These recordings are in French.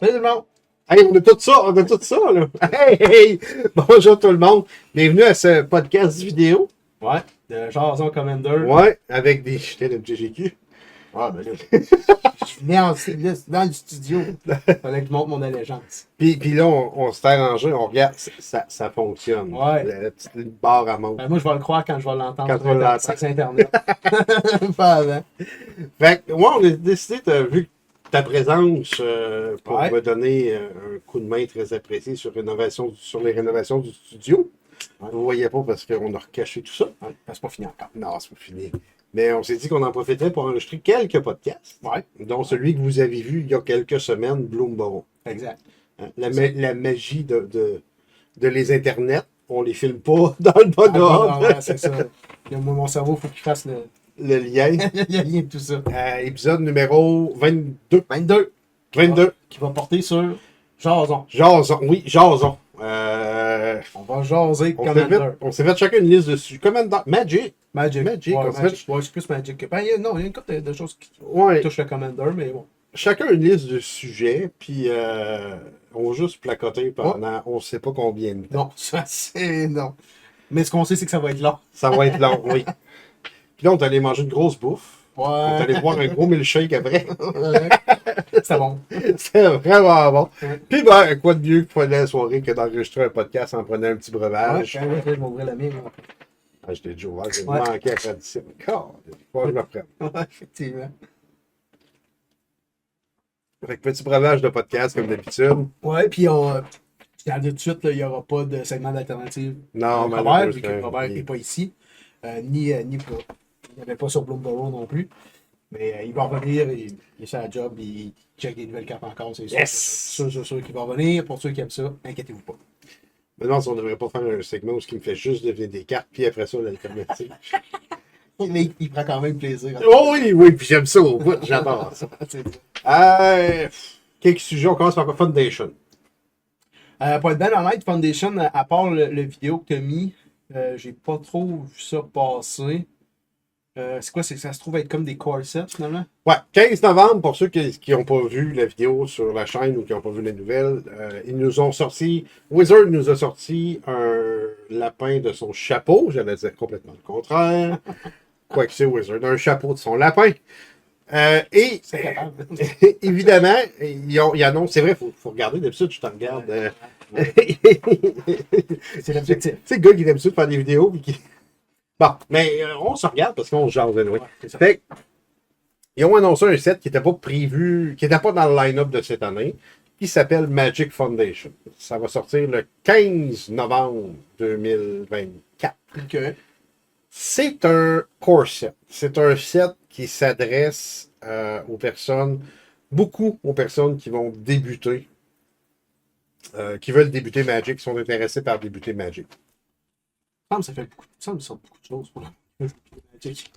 Salut tout le monde! Hey, on a tout ça, là. Hey! Bonjour tout le monde. Bienvenue à ce podcast vidéo. Ouais, de Jason Commander. Ouais, avec des jetés de GGQ. Ah, ben là, je venais dans le studio. Fallait que je montre mon allégeance. Puis là, on s'est arrangé, on regarde, ça fonctionne. Ouais. La petite barre à montre. Ben, moi, je vais le croire quand je vais l'entendre Quand tu vas l'entendre. sur Internet. Pas avant. Fait que, moi, on a décidé, vu ta présence, pour Ouais. me donner un coup de main très apprécié sur les rénovations du studio. Ouais. Vous ne voyez pas parce qu'on a recaché tout ça. Ouais, ben, c'est pas fini encore. Non, c'est pas fini. Mais on s'est dit qu'on en profiterait pour enregistrer quelques podcasts, Ouais, dont celui que vous avez vu il y a quelques semaines, Bloomborough. exact. Hein, la magie de les internets, on les filme pas dans le bon ordre. Ouais, c'est ça. Moi, mon cerveau, il faut qu'il fasse Le lien. le lien de tout ça. Épisode numéro 22. 22. 22. Qui va porter sur Jason. Jason. Oui, Jason. On va jaser Commander. On s'est fait chacun une liste dessus. Commander. Magic. Magic. Magic, Ouais, on se Magic. Ouais, c'est plus Magic. Ben, non, il y a une couple de choses qui Ouais. touchent le Commander, mais bon. Chacun une liste de sujets, puis on va juste placoter pendant on sait pas combien de temps. Non, ça c'est. Non. Mais ce qu'on sait, c'est que ça va être long. Ça va être long, oui. Puis là, on est allé manger une grosse bouffe. On est Ouais. allé boire un gros milkshake après. C'est bon. C'était vraiment bon. Ouais. Puis ben, quoi de mieux que pour la soirée que d'enregistrer un podcast en prenant un petit Ouais, breuvage. quand je vais m'ouvrir la mienne. Ah, j'étais déjà ouvert, j'ai Ouais. manqué à tradition. Faut que je me reprenne. Ouais, effectivement. Fait que petit breuvage de podcast comme d'habitude. Ouais, puis on. Je dis tout de suite, là, il n'y aura pas de segment d'alternative. Non, Robert, malheureusement, vu que Robert n'est pas ici. Ni pour. Il n'y avait pas sur Bloomborough non plus. Mais il va revenir, il est sur la job, il check des nouvelles cartes encore, c'est sûr. Yes! C'est sûr qu'il va revenir. Pour ceux qui aiment ça, inquiétez-vous pas. Maintenant, on ne devrait pas faire un segment où ce qui me fait juste deviner des cartes, puis après ça, l'alternative. Mais il prend quand même plaisir. Oh oui, oui, puis j'aime ça au bout, j'adore ça. C'est ça. Quelques sujets, on commence par Foundation. Pour être bien honnête, Foundation, à part le vidéo que tu as mis, j'ai pas trop vu ça passer. C'est quoi? C'est que ça se trouve être comme des corsets finalement? Ouais, 15 novembre, pour ceux qui n'ont pas vu la vidéo sur la chaîne ou qui n'ont pas vu les nouvelles, ils nous ont sorti, Wizard nous a sorti un lapin de son chapeau, j'allais dire complètement le contraire, quoique c'est Wizard, un chapeau de son lapin. Et C'est capable. évidemment, ils annoncent, c'est vrai, il faut regarder, d'habitude je te regarde. C'est l'objectif. C'est le gars qui aime ça de faire des vidéos. Puis qui... Bon, mais on se regarde parce qu'on se jase, oui. Ouais, c'est ça. Fait que, ils ont annoncé un set qui n'était pas prévu, qui n'était pas dans le line-up de cette année, qui s'appelle Magic Foundation. Ça va sortir le 15 novembre 2024. Ok. C'est un core set. C'est un set qui s'adresse beaucoup aux personnes qui vont débuter, qui veulent débuter Magic, qui sont intéressés par débuter Magic. Ça me sort beaucoup de choses pour le Magic.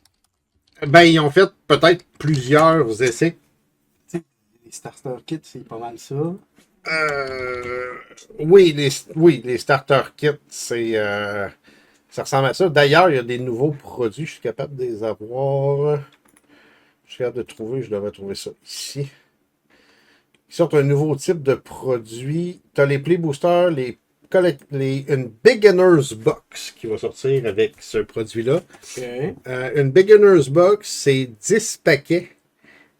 Ben, ils ont fait peut-être plusieurs essais. Les starter kits, c'est pas mal ça. Oui, les starter kits, ça ressemble à ça. D'ailleurs, il y a des nouveaux produits. Je suis capable de les avoir. Je suis capable de trouver. Je devrais trouver ça ici. Ils sortent un nouveau type de produit. Tu as les Play Boosters, une Beginner's Box qui va sortir avec ce produit-là. Ok. Une Beginner's Box, c'est 10 paquets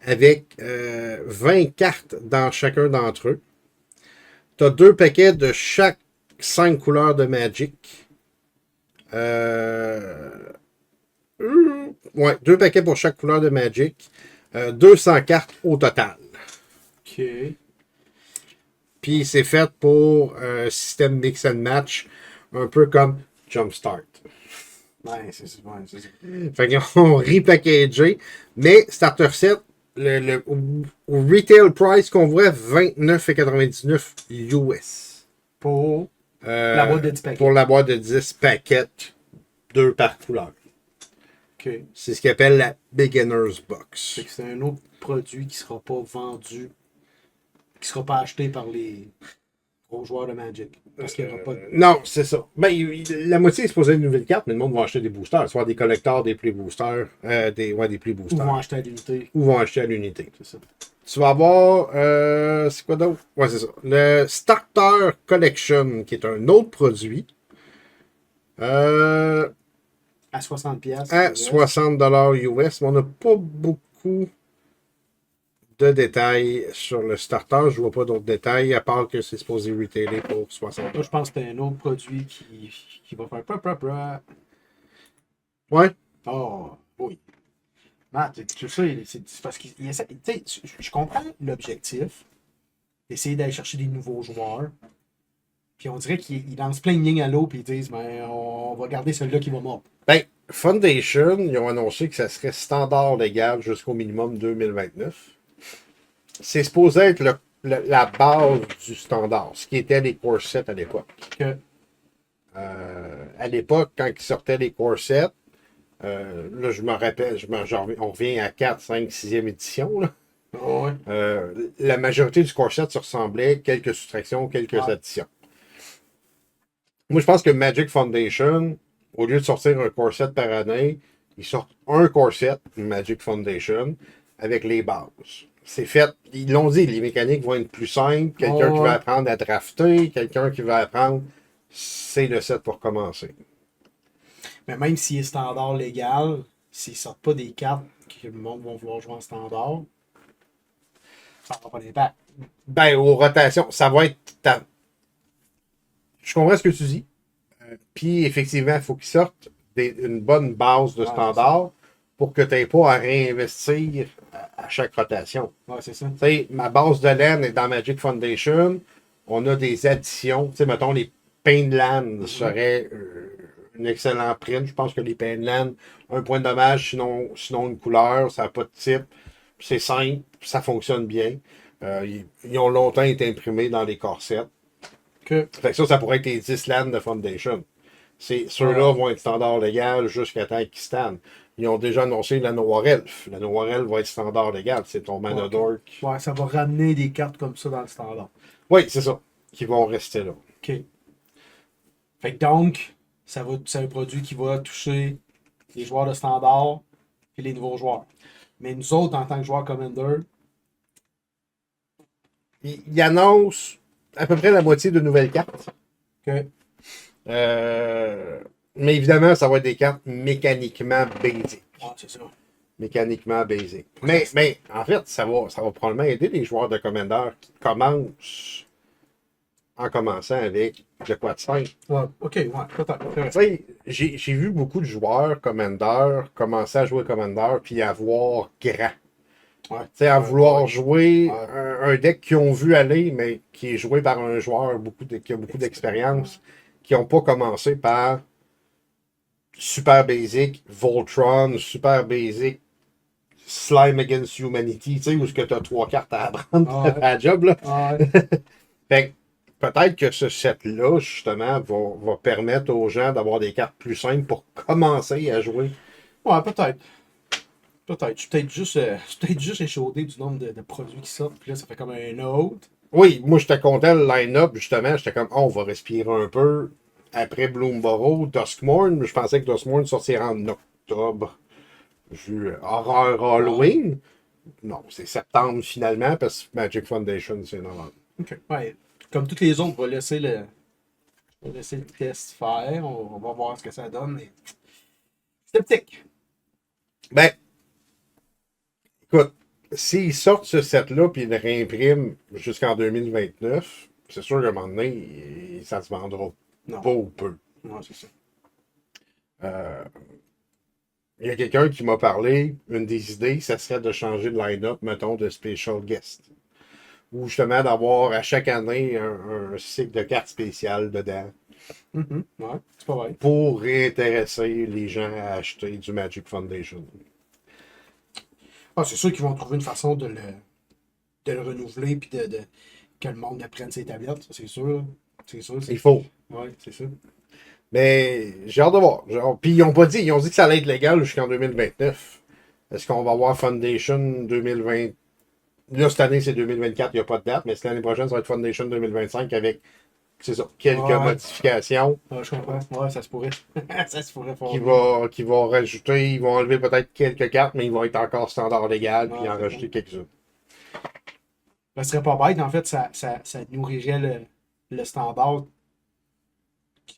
avec 20 cartes dans chacun d'entre eux. Tu as 2 paquets de chaque 5 couleurs de Magic. Ouais, 2 paquets pour chaque couleur de Magic. 200 cartes au total. Ok. Puis c'est fait pour un système mix and match, un peu comme Jumpstart. Ouais, c'est ça. Fait qu'ils ont repackagé, mais Starter Set, au retail price qu'on voit, 29,99 US. Pour la boîte de 10 paquets. Pour la boîte de 10 paquets, 2 par couleur. Ok. C'est ce qu'ils appellent la Beginner's Box. Fait que c'est un autre produit qui sera pas vendu, qui sera pas acheté par les gros joueurs de Magic. Parce qu'il n'y aura pas de. Non, c'est ça. Ben, la moitié est supposée être une nouvelle carte, mais le monde va acheter des boosters. Soit des collecteurs, des play boosters. Des play Ou boosters. vont acheter à l'unité. Ou vont acheter à l'unité. C'est ça. Tu vas avoir. C'est quoi d'autre? Ouais, c'est ça. Le Starter Collection, qui est un autre produit. À 60$. À 60$ US, mais on n'a pas beaucoup de détails sur le starter. Je vois pas d'autres détails, à part que c'est supposé retailer pour 60$. Moi, je pense que c'est un autre produit qui va faire. Ouais. Oh, oui. Matt, tu sais, c'est parce qu'il essaie. Tu sais, je comprends l'objectif d'essayer d'aller chercher des nouveaux joueurs. Puis on dirait qu'ils lancent plein de lignes à l'eau, puis ils disent, ben, on va garder celui-là qui va mordre. Ben, Foundation, ils ont annoncé que ça serait standard légal jusqu'au minimum 2029. C'est supposé être la base du standard, ce qui était les core sets à l'époque. Que, À l'époque, quand ils sortaient les core sets, là, je me rappelle, on revient à 4, 5, 6e édition. Là. oh, ouais. La majorité du core set se ressemblait, quelques soustractions, quelques Ouais. additions. Moi, je pense que Magic Foundation, au lieu de sortir un core set par année, ils sortent un core set, Magic Foundation, avec les bases. C'est fait, ils l'ont dit, les mécaniques vont être plus simples. Quelqu'un qui va apprendre à drafter, quelqu'un qui va apprendre, c'est le set pour commencer. Mais même s'il est standard légal, s'ils sortent pas des cartes que le monde va vouloir jouer en standard, ça n'aura pas d'impact. Ben, aux rotations, ça va être Je comprends ce que tu dis. Puis, effectivement, il faut qu'ils sortent une bonne base de standard pour que tu n'aies pas à réinvestir à chaque rotation. Ouais, c'est ça. Tu sais, ma base de LAN est dans Magic Foundation. On a des additions. Tu sais, mettons, les Pain LAN seraient un excellent print. Je pense que les Pain LAN, un point de dommage, sinon une couleur, ça n'a pas de type. C'est simple, ça fonctionne bien. Ils ont longtemps été imprimés dans les corsets. Que, Fait que ça pourrait être les 10 LAN de Foundation. Ceux-là vont être standard légal jusqu'à temps qu'ils stand. Ils ont déjà annoncé la Noir Elf. La Noir Elf va être standard légal. C'est ton Mana Dork. ouais, ça va ramener des cartes comme ça dans le standard. Oui, c'est ça. Qui vont rester là. OK. Fait que donc, c'est un produit qui va toucher les joueurs de standard et les nouveaux joueurs. Mais nous autres, en tant que joueurs Commander, Ils annoncent à peu près la moitié de nouvelles cartes. que, Mais évidemment, ça va être des cartes mécaniquement basiques. c'est ça. Mécaniquement basiques. Mais en fait, ça va probablement aider les joueurs de Commander qui commencent en commençant avec le quad 5. Ouais, ok, ouais, peut-être. Tu sais, j'ai vu beaucoup de joueurs Commander commencer à jouer Commander puis avoir grand. Ouais. Tu sais, à vouloir jouer Ouais. un deck qu'ils ont vu aller, mais qui est joué par un joueur qui a beaucoup d'expérience, qui n'ont pas commencé par super basic, Voltron, super basic, Slime Against Humanity, tu sais, où est-ce que tu as 3 cartes à apprendre à la job, là. Ouais. Fait que peut-être que ce set-là, justement, va permettre aux gens d'avoir des cartes plus simples pour commencer à jouer. Ouais, peut-être. Peut-être. Je suis peut-être juste échaudé du nombre de produits qui sortent, puis là, ça fait comme un autre. Oui, moi, j'étais content le line-up, justement. J'étais comme, oh, on va respirer un peu. Après Bloomborough, Duskmourn, je pensais que Duskmourn sortirait en octobre. Vu Horror Halloween. Non, c'est septembre finalement, parce que Magic Foundation, c'est novembre. Ok. Ouais. Comme toutes les autres, on va laisser le test faire. On va voir ce que ça donne. Mais... sceptique. Ben, écoute, s'ils sortent ce set-là puis ils le réimpriment jusqu'en 2029, c'est sûr qu'à un moment donné, ça se vendra Non. pas ou peu. Ouais, c'est ça. Il y a quelqu'un qui m'a parlé, une des idées, ça serait de changer de line-up, mettons, de special guest. Ou justement d'avoir à chaque année un cycle de cartes spéciales dedans Ouais, c'est pas vrai. pour réintéresser les gens à acheter du Magic Foundation. Ah, c'est sûr qu'ils vont trouver une façon de le renouveler puis que le monde apprenne ses tablettes, ça, c'est sûr. C'est sûr. Il faut. Ouais, c'est ça. Mais j'ai hâte de voir. Puis ils ont pas dit, ils ont dit que ça allait être légal jusqu'en 2029. Est-ce qu'on va avoir Foundation 2020? Là, cette année, c'est 2024, il n'y a pas de date, mais l'année prochaine, ça va être Foundation 2025 avec c'est ça, quelques Ouais. modifications Ouais, je comprends. Ouais, ça se pourrait. Ça se pourrait fort. qui vont rajouter, ils vont enlever peut-être quelques cartes, mais ils vont être encore standard légal, puis Ouais, en c'est rajouter ça. quelques-unes. Ça serait pas bête, en fait, ça nourrirait le standard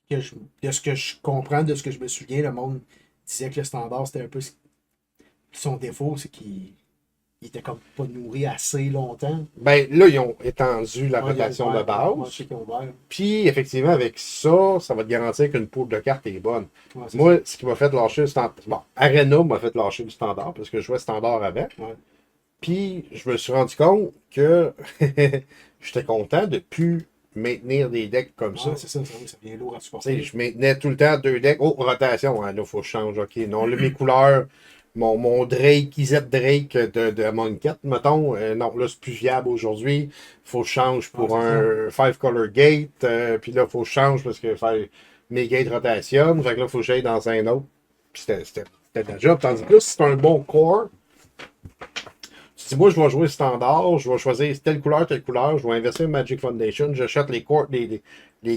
de ce que je comprends, de ce que je me souviens, le monde disait que le standard, c'était un peu son défaut, c'est qu'il il était comme pas nourri assez longtemps. Ben là, ils ont étendu la Ouais, ils ont rotation de ouvert. Ouais, je base. sais qu'ils ont ouvert. Puis, effectivement, avec ça, ça va te garantir qu'une pool de cartes est bonne. Ouais, c'est ça. Moi, ce qui m'a fait lâcher le standard. Bon, Arena m'a fait lâcher le standard parce que je jouais standard avant. Ouais. Puis, je me suis rendu compte que j'étais content de plus maintenir des decks comme ça. Ouais, c'est ça, oui, ça devient lourd à Tu sais, supporter. je maintenais tout le temps 2 decks. Oh, rotation, hein, là, il faut que je change. OK, non, là, mes couleurs, mon Drake, IZ Drake de Among Cat, mettons, non, là, c'est plus viable aujourd'hui. Il faut que je change pour Ouais, un 5-color gate. Puis là, il faut que je change parce que mes gates rotation. Fait que là, il faut que j'aille dans un autre. Puis c'était la job. Tandis que là, si c'est un bon core, tu dis, moi, je vais jouer standard, je vais choisir telle couleur, je vais investir Magic Foundation, j'achète les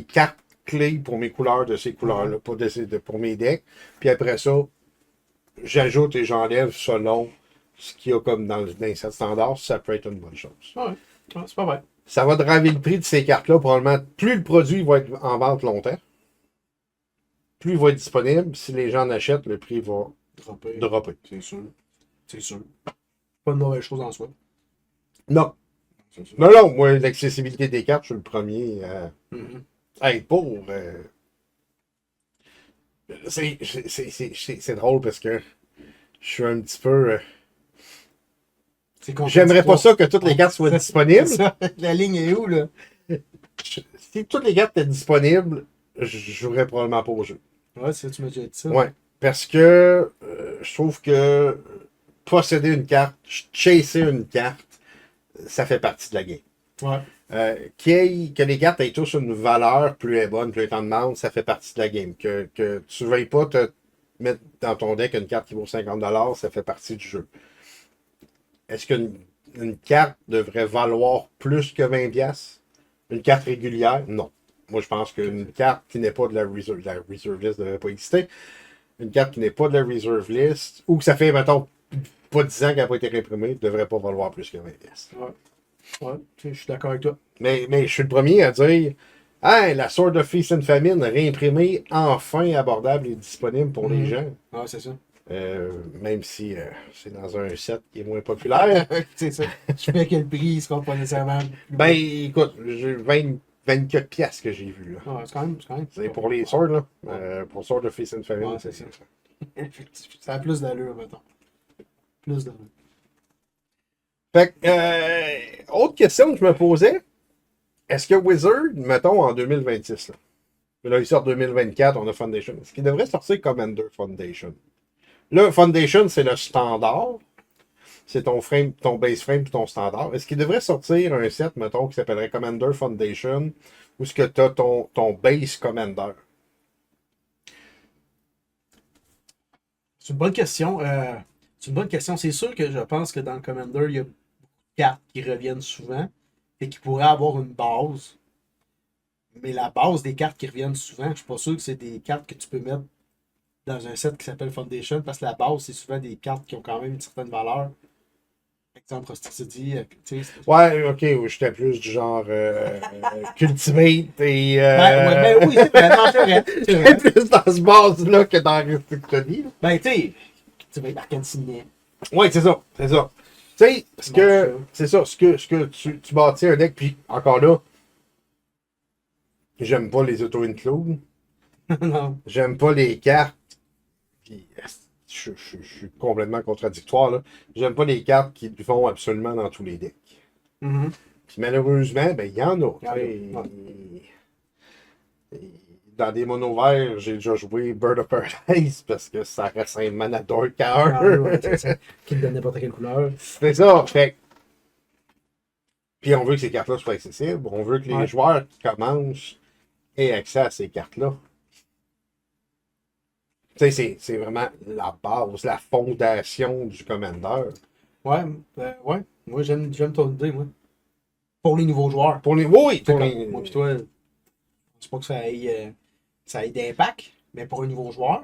cartes clés pour mes couleurs de ces couleurs-là, pour mes decks. Puis après ça, j'ajoute et j'enlève selon ce qu'il y a comme dans les sets standards, ça peut être une bonne chose. Ouais, ouais, c'est pas vrai. Ça va draver le prix de ces cartes-là, probablement. Plus le produit va être en vente longtemps, plus il va être disponible. Si les gens en achètent, le prix va dropper. C'est sûr. C'est sûr. Pas de mauvaise chose en soi. Non. C'est sûr. Non, non, moi, l'accessibilité des cartes, je suis le premier à être pour. C'est drôle parce que je suis un petit peu. C'est J'aimerais pas contradictoire. ça que toutes les cartes soient disponibles. C'est ça. La ligne est où, là? Si toutes les cartes étaient disponibles, je jouerais probablement pas au jeu. Ouais, c'est ça, tu m'as déjà dit ça. Ouais. Parce que je trouve que posséder une carte, chasser une carte, ça fait partie de la game. Ouais. Que les cartes aient tous une valeur, plus elle est bonne, plus elle est en demande, ça fait partie de la game. Que tu ne veuilles pas te mettre dans ton deck une carte qui vaut 50$, ça fait partie du jeu. Est-ce qu'une carte devrait valoir plus que 20$? Une carte régulière? Non. Moi, je pense qu'une carte qui n'est pas de la reserve list ne devrait pas exister. Une carte qui n'est pas de la reserve list, ou que ça fait, mettons, pas 10 ans qu'elle n'a pas été réprimée, ne devrait pas valoir plus que 20$. Ouais. Ouais, je suis d'accord avec toi. Mais je suis le premier à dire hey, la Sword of Feast and Famine réimprimée, enfin abordable et disponible pour les gens. Ouais, c'est ça. Même si c'est dans un set qui est moins populaire. C'est ça. Je fais quel prix, il sera pas nécessairement. Ben écoute, j'ai 24 piastres que j'ai vu là. Ouais, c'est quand même. C'est pour les Swords, là. Pour Sword of Feast and Famine. Ouais, c'est ça. Ça a plus d'allure, mettons. Plus d'allure. Fait que, autre question que je me posais, est-ce que Wizard, mettons en 2026, là il sort 2024, on a Foundation, est-ce qu'il devrait sortir Commander Foundation? Là, Foundation, c'est le standard. C'est ton frame, ton base frame et ton standard. Est-ce qu'il devrait sortir un set, mettons, qui s'appellerait Commander Foundation, ou est-ce que tu as ton base Commander? C'est une bonne question. C'est une bonne question. C'est sûr que je pense que dans le Commander, il y a beaucoup de cartes qui reviennent souvent et qui pourraient avoir une base. Mais la base des cartes qui reviennent souvent, je suis pas sûr que c'est des cartes que tu peux mettre dans un set qui s'appelle Foundation parce que la base, c'est souvent des cartes qui ont quand même une certaine valeur. Exemple, Rusticity, tu sais. Ouais, ok, j'étais plus du genre Cultivate et. Oui, c'est vrai, non, c'est vrai. C'est vrai. J'étais plus dans ce base-là que dans Rusticity. Ben, tu sais, tu vas être Arcane Signet. Ouais, c'est ça, c'est ça. Tu sais, c'est ça, ce que tu bâtis un deck, puis encore là, j'aime pas les auto-includes, Non. j'aime pas les cartes, puis je suis complètement contradictoire, là. J'aime pas les cartes qui vont absolument dans tous les decks. Mhm. Puis malheureusement, ben, il y en a. Il y en a, Et dans des monos verts, j'ai déjà joué Bird of Paradise parce que ça reste un mana dark Ah, ouais, c'est ça. Qui te donne n'importe quelle couleur. C'est ça. Fait puis on veut que ces cartes-là soient accessibles. On veut que les joueurs qui commencent aient accès à ces cartes-là. Tu sais, c'est vraiment la base, la fondation du Commander. Ouais, ouais. Moi, j'aime ton idée, moi. Pour les nouveaux joueurs. Oui, pour Comme les. moi pis toi, pense pas que ça ait d'impact, mais pour un nouveau joueur,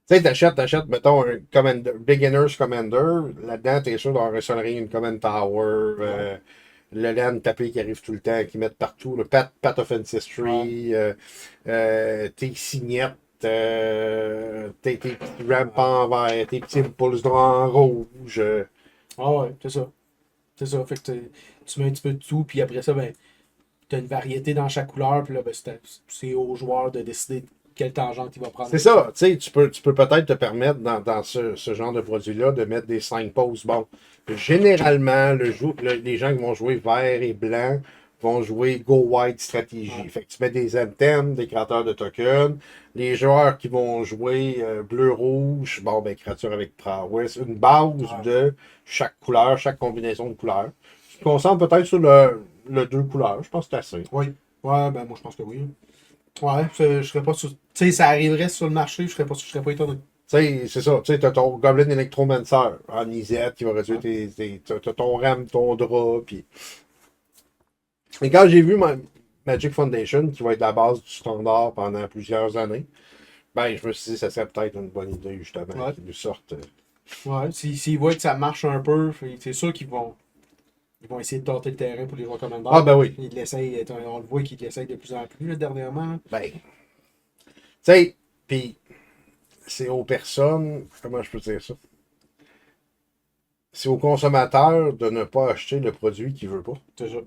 Tu sais, t'achètes, mettons, un commander, Beginner's Commander. Là-dedans, t'es sûr d'avoir un Sol Ring, une Command Tower, le land tapé qui arrive tout le temps, qui mettent partout, le Path of Ancestry, tes signettes, tes petits rampants en vert, tes petits impulses en rouge. ah ouais, c'est ça. C'est ça. Fait que tu mets un petit peu de tout, puis après ça, ben, tu as une variété dans chaque couleur, puis là, ben, c'est au joueur de décider quelle tangente il va prendre. C'est ça, tu sais, tu peux peut-être te permettre dans ce genre de produit-là de mettre des 5 poses. Bon, généralement, les gens qui vont jouer vert et blanc vont jouer Go White stratégie. Ouais. Fait que tu mets des antennes, des créateurs de tokens. Les joueurs qui vont jouer bleu-rouge, bon, ben, créature avec prowess, une base Ouais. de chaque couleur, chaque combinaison de couleurs. Tu te concentres peut-être sur le deux couleurs, je pense que c'est assez. Oui. Ouais, ben moi je pense que oui. Ouais, je serais pas sur. Tu sais, ça arriverait sur le marché, je serais pas étonné. Tu sais, c'est ça. Tu sais, t'as ton Goblin Electromancer en Isette qui va réduire t'as ton RAM, ton drap, puis... Et quand j'ai vu Magic Foundation, qui va être la base du standard pendant plusieurs années, ben, je me suis dit, ça serait peut-être une bonne idée, justement, Ouais. qu'ils nous sortent. Ouais, s'ils voient que ça marche un peu, c'est sûr ils vont essayer de tenter le terrain pour les joueurs commandeurs. Ah, ben oui. Ils l'essayent, on le voit qu'ils l'essayent de plus en plus là, dernièrement. Là. Ben, tu sais, puis c'est aux personnes, comment je peux dire ça? C'est au consommateur de ne pas acheter le produit qu'il veut pas. C'est ça.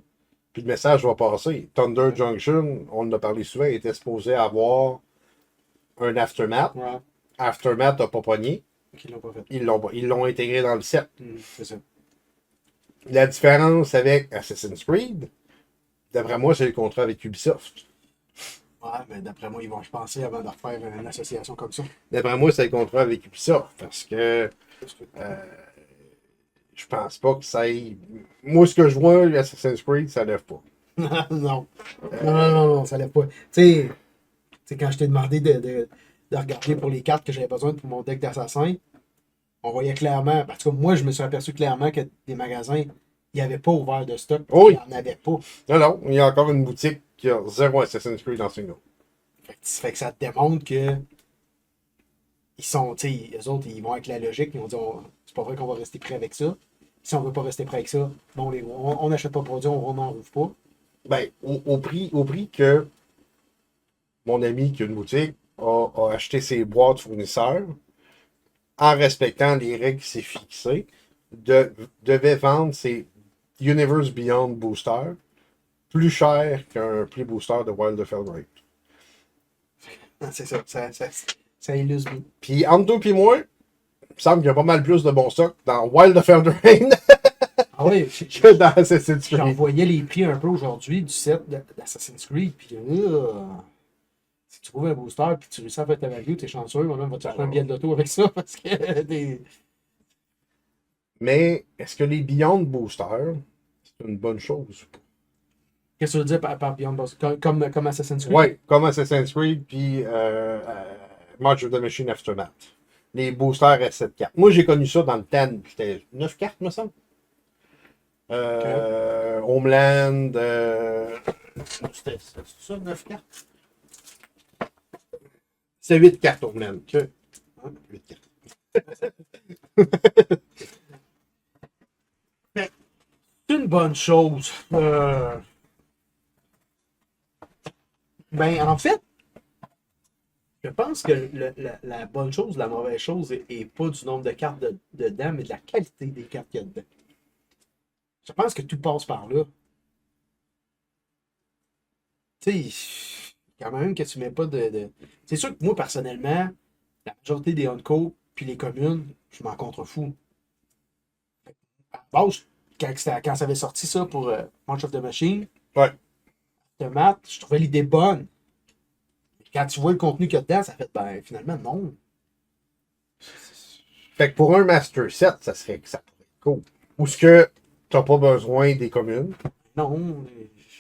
Puis le message va passer. Thunder Junction, on en a parlé souvent, était supposé avoir un Aftermath. Ouais. Aftermath n'a pas pogné. Qu'ils l'ont pas fait. Ils l'ont intégré dans le set. C'est ça. La différence avec Assassin's Creed, d'après moi, c'est le contrat avec Ubisoft. Ouais, mais d'après moi, ils vont se penser avant de refaire une association comme ça. D'après moi, c'est le contrat avec Ubisoft. Parce que je pense pas que ça aille. Moi, ce que je vois, Assassin's Creed, ça lève pas. non. Non, ça lève pas. Tu sais, quand je t'ai demandé de regarder pour les cartes que j'avais besoin pour mon deck d'assassin, on voyait clairement, parce que moi, je me suis aperçu clairement que des magasins, il n'y avait pas ouvert de stock. Oui. Il n'y en avait pas. Non, il y a encore une boutique qui a zéro Assassin's Creed dans single. Fait que ça te démontre que ils sont, tu sais, eux autres, ils vont avec la logique, ils vont dire, c'est pas vrai qu'on va rester prêt avec ça. Si on veut pas rester prêt avec ça, bon, on n'achète pas de produit, on n'en rouvre pas. Ben, au prix que mon ami qui a une boutique a acheté ses boîtes fournisseurs, en respectant les règles qui s'est fixées, devait vendre ses Universe Beyond Booster plus cher qu'un prix booster de Wild of Hellgate. C'est ça, ça illustre bien. Puis entre toi et moi, il me semble qu'il y a pas mal plus de bon stock dans Wild of Eldraine Ah oui, que dans Assassin's Creed. j'envoyais les prix un peu aujourd'hui du set d'Assassin's Creed, puis si tu trouves un booster puis tu réussis à faire ta value, t'es chanceux, on va te chercher un billet de loto avec ça parce que Mais est-ce que les Beyond Boosters, c'est une bonne chose? Qu'est-ce que tu veux dire par Beyond Boss? Comme Assassin's Creed? Oui, comme Assassin's Creed puis March of the Machine Aftermath. Les boosters à 7 cartes. Moi, j'ai connu ça dans le temps. C'était 9 cartes, me semble. Homeland. C'était ça, 9 cartes? C'est 8 cartes, Homeland. Ok. 8 cartes. C'est une bonne chose. Ben, en fait, je pense que la bonne chose, la mauvaise chose est pas du nombre de cartes dedans, mais de la qualité des cartes qu'il y a dedans. Je pense que tout passe par là. Tu sais, quand même que tu mets pas C'est sûr que moi, personnellement, la majorité des Onco puis les communes, je m'en contrefous. À la base, quand ça avait sorti ça pour March of the Machine, Ouais. de maths, je trouvais l'idée bonne. Quand tu vois le contenu qu'il y a dedans, ça fait, ben, finalement, non. Fait que pour un Master Set, ça pourrait être cool. Ou ce que t'as pas besoin des communes. Non.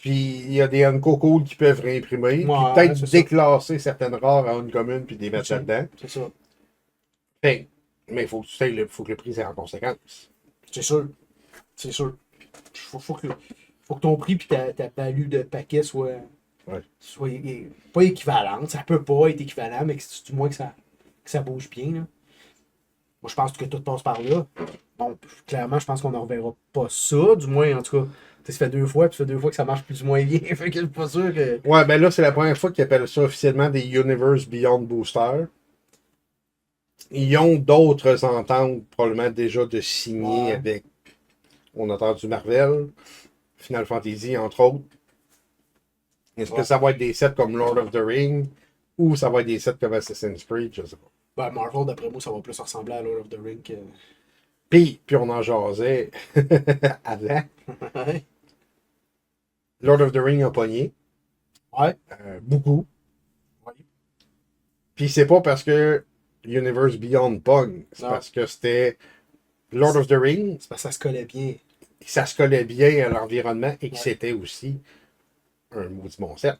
Puis il y a des Unco cool qui peuvent réimprimer. Ouais, puis peut-être c'est ça. déclasser certaines rares à une commune puis les mettre C'est ça. là-dedans. C'est ça. Fait, mais il faut que tu sais, faut que le prix soit en conséquence. C'est sûr. C'est sûr. Faut que ton prix et ta value de paquet soit Ouais. Soit pas équivalente. Ça peut pas être équivalent, mais du moins que ça bouge bien. Là. Moi, je pense que tout passe par là. Bon, clairement, je pense qu'on ne reverra pas ça. Du moins, en tout cas, ça fait 2 fois, puis ça fait 2 fois que ça marche plus ou moins bien. Fait que je suis pas sûr que. Ouais, ben là, c'est la première fois qu'ils appellent ça officiellement des Universe Beyond Booster. Ils ont d'autres ententes, probablement déjà de signer Ouais. avec. On a entendu Marvel, Final Fantasy, entre autres. Est-ce que Ouais. ça va être des sets comme Lord of the Ring ou ça va être des sets comme Assassin's Creed, je sais pas. Ben, Marvel, d'après moi, ça va plus ressembler à Lord of the Ring que. Puis on en jasait avant. Ouais. Lord of the Ring a pogné. Ouais. Beaucoup. Ouais. Puis c'est pas parce que Universe Beyond pogne. C'est Non. parce que c'était Lord of the Ring. C'est parce que ça se collait bien. Ça se collait bien à l'environnement et que Ouais. c'était aussi un maudit bon set.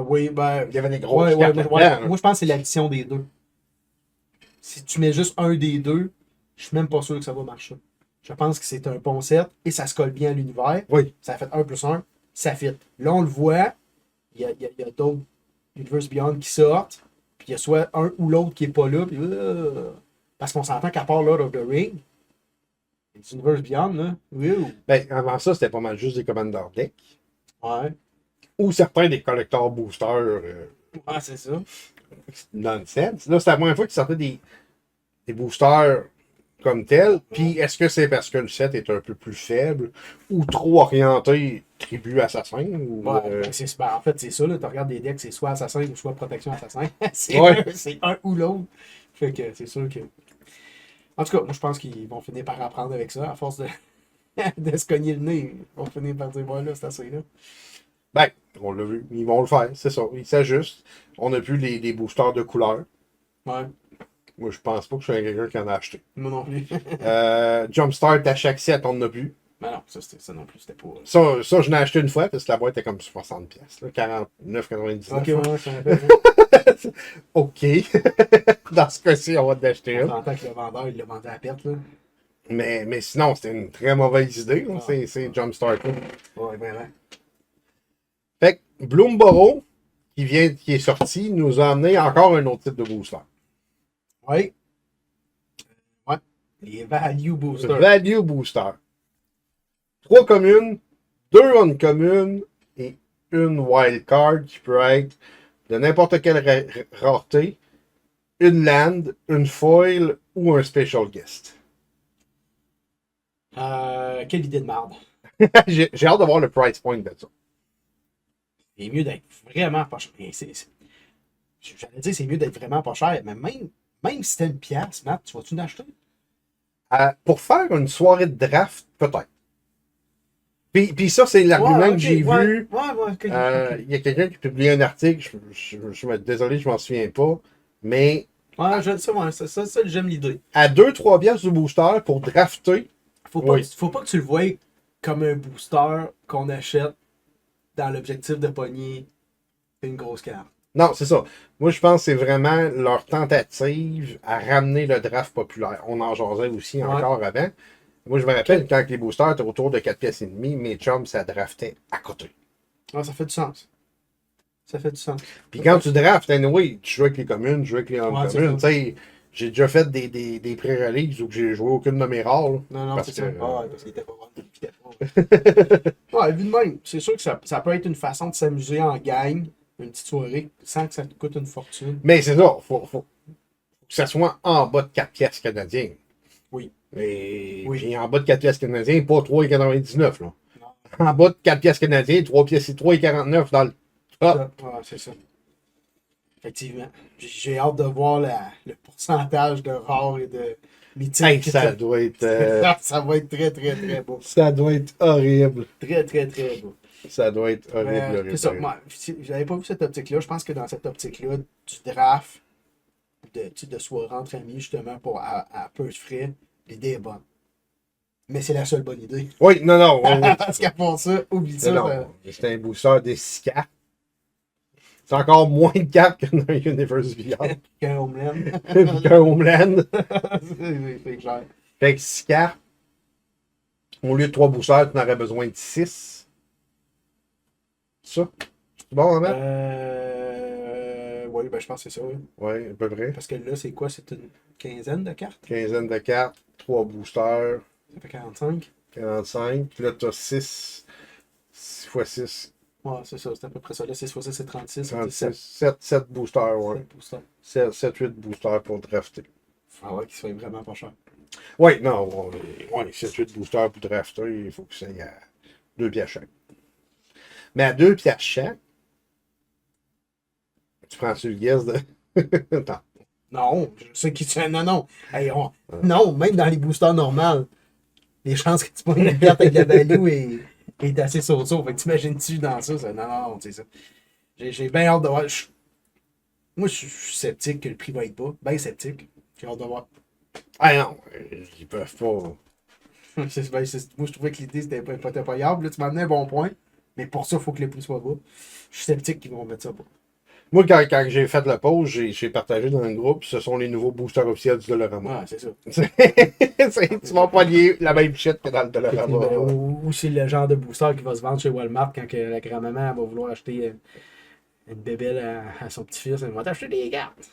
Oui, ben. Il y avait des grosses Ouais, cartes moi, là-dedans. moi, je pense que c'est l'addition des deux. Si tu mets juste un des deux, je suis même pas sûr que ça va marcher. Je pense que c'est un bon set et ça se colle bien à l'univers. Oui. Ça fait 1+1, ça fit. Là, on le voit, il y a d'autres Universe Beyond qui sortent, puis il y a soit un ou l'autre qui est pas là, puis parce qu'on s'entend qu'à part Lord of the Ring, les Universe Beyond, là, Ben, avant ça, c'était pas mal juste des Commander Deck. ouais, Ou certains des collecteurs boosters ouais, c'est ça. nonsense. Là, c'était la première fois qu'ils sortaient des boosters comme tels. Puis est-ce que c'est parce que le set est un peu plus faible ou trop orienté tribu assassin? Ou, Ouais, en fait, c'est ça, là, tu regardes des decks, c'est soit assassin ou soit protection assassin. Ouais. C'est un ou l'autre. Fait que c'est sûr que. En tout cas, moi je pense qu'ils vont finir par apprendre avec ça, à force de, de se cogner le nez. Ils vont finir par dire, voilà, c'est assez là. Ben, on l'a vu. Ils vont le faire, c'est ça. Ils s'ajustent. On n'a plus les boosters de couleur. Ouais, Moi, je pense pas que je sois quelqu'un qui en a acheté. moi non plus. Jumpstart à chaque set, on n'en a plus. Mais non, ça non plus, c'était pas. Ça, je l'ai acheté une fois parce que la boîte était comme 60$. Là, 49,99$. Ok, ouais, ça fait. OK. Dans ce cas-ci, on va l'acheter On un. s'entend que le vendeur, il l'a vendu à perte, là. Mais sinon, c'était une très mauvaise idée. Là. Ah. C'est Jumpstart. Là. Ouais, vraiment. Fait que Bloomborough, qui est sorti, nous a amené encore un autre type de booster. Ouais. Ouais. Les Value Boosters. Value Booster. 3 communes, 2 uncommunes et une wildcard qui peut être de n'importe quelle rareté, une land, une foil ou un special guest. Quelle idée de merde. J'ai hâte de voir le price point de ça. C'est mieux d'être vraiment pas cher. J'allais dire c'est mieux d'être vraiment pas cher, mais même si c'était une pièce, Matt, tu vas-tu l'acheter? Pour faire une soirée de draft, peut-être. Puis ça, c'est l'argument que j'ai vu. Ok. Il y a quelqu'un qui publie un article, désolé, je m'en souviens pas, mais Ouais, ça, j'aime l'idée. à 2-3 piastres du booster pour drafter, Faut pas que tu le voies comme un booster qu'on achète dans l'objectif de pogner une grosse carte. non, c'est ça. Moi, je pense que c'est vraiment leur tentative à ramener le draft populaire. On en jasait aussi encore avant. Moi, je me rappelle quand les boosters étaient autour de 4 pièces et demie, mes chums, ça draftait à côté. Ah, ça fait du sens. Ça fait du sens. Puis quand tu draftes, anyway, tu joues avec les communes, tu joues avec les communes. Tu sais, j'ai déjà fait des pré-releases où j'ai joué aucune de mes rares. Là, Non, parce c'est que, ça. Parce qu'il était pas bon. Ouais, vu de même, c'est sûr que ça peut être une façon de s'amuser en gang, une petite soirée, sans que ça te coûte une fortune. Mais c'est ça, faut que ça soit en bas de 4 pièces canadiens. Oui. Et Oui. puis en bas de 4 pièces canadiens, pas 3,99$. Là. Non. En bas de 4 pièces canadiens, 3,49$ dans le top. Ouais, c'est ça. Effectivement. J'ai hâte de voir le pourcentage de rares et de mythiques. Hey, ça doit être. Ça va être très, très, très beau. Ça doit être horrible. Très, très, très beau. Ça doit être horrible. C'est ça. Moi, j'avais pas vu cette optique-là. Je pense que dans cette optique-là, du draft, de soirée entre amis, justement, à peu de frais, l'idée est bonne. Mais c'est la seule bonne idée. Oui, non. Parce qu'à part ça, oublie ça. Non, c'est un booster de 6 cartes. C'est encore moins de cartes que dans Universe Beyond. Qu'un Homeland. Qu'un Homeland. C'est clair. Fait que 6 cartes. Au lieu de 3 boosters, tu en aurais besoin de 6. Ça? C'est bon à mettre? Oui, ben je pense que c'est ça, oui. Oui, à peu près. Parce que là, c'est quoi? C'est une quinzaine de cartes? Quinzaine de cartes, 3 boosters, Ça fait 45. 45. Puis là, tu as 6 x 6, Ouais, c'est ça, c'est à peu près ça. Là, 6 fois 6, c'est 36. Ça fait 36. 7. 7 boosters, ouais. 7 boosters. 7, 8 boosters pour drafter. Ah ouais, qu'il soit vraiment pas cher. Oui, non, ouais, 7, 8 boosters pour drafter, il faut que ça y ait 2 pièces chaque. Mais à 2 pièces chaque, tu prends-tu le guess de. Attends. Non, je sais qui tu es. Non, non. Hey, non, même dans les boosters normaux, les chances que tu prennes une carte avec la value est assez saut-saut. Fait que t'imagines-tu dans ça? Non, non, non, c'est ça. J'ai bien hâte de voir. Moi, je suis sceptique que le prix va être bas. Bien sceptique. J'ai hâte de voir. Ah non, ils peuvent pas. Moi, je trouvais que l'idée, c'était pas payable. Là, tu m'as amené un bon point. Mais pour ça, il faut que les prix soient bas. Je suis sceptique qu'ils vont mettre ça bas. Moi, quand j'ai fait la pause, j'ai partagé dans le groupe, ce sont les nouveaux boosters officiels du Dollarama. Ouais, c'est ça. Tu vas pas lier la même shit que dans le Dollarama. Ben, ou c'est le genre de booster qui va se vendre chez Walmart quand que la grand-maman va vouloir acheter une bébelle à son petit-fils. Elle va t'acheter des cartes.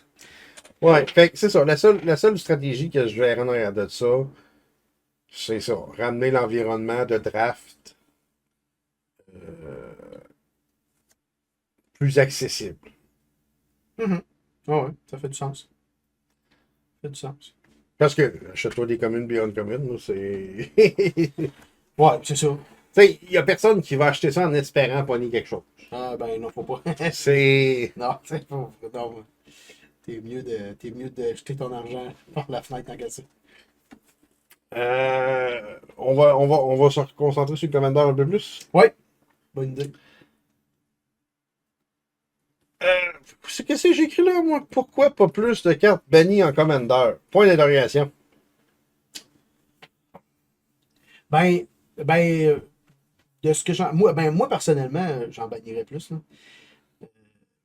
Ouais, fait que c'est ça. La seule stratégie que je verrais en arrière de ça, c'est ça. Ramener l'environnement de draft plus accessible. Ah ouais, ça fait du sens. Ça fait du sens. Parce que, achète-toi des communes beyond communes, là, c'est. Ouais, c'est ça. Tu sais, il n'y a personne qui va acheter ça en espérant pogner quelque chose. Ah ben non, faut pas. C'est. Non, c'est pas. Non, t'es mieux de jeter ton argent par la fenêtre tant qu'à ça. On va se concentrer sur le commandeur un peu plus. Ouais, bonne idée. Qu'est-ce que j'ai écrit là, moi? Pourquoi pas plus de cartes bannies en commandeur? Point d'interrogation. Ben, ben, de ce que moi personnellement, j'en bannirais plus, là.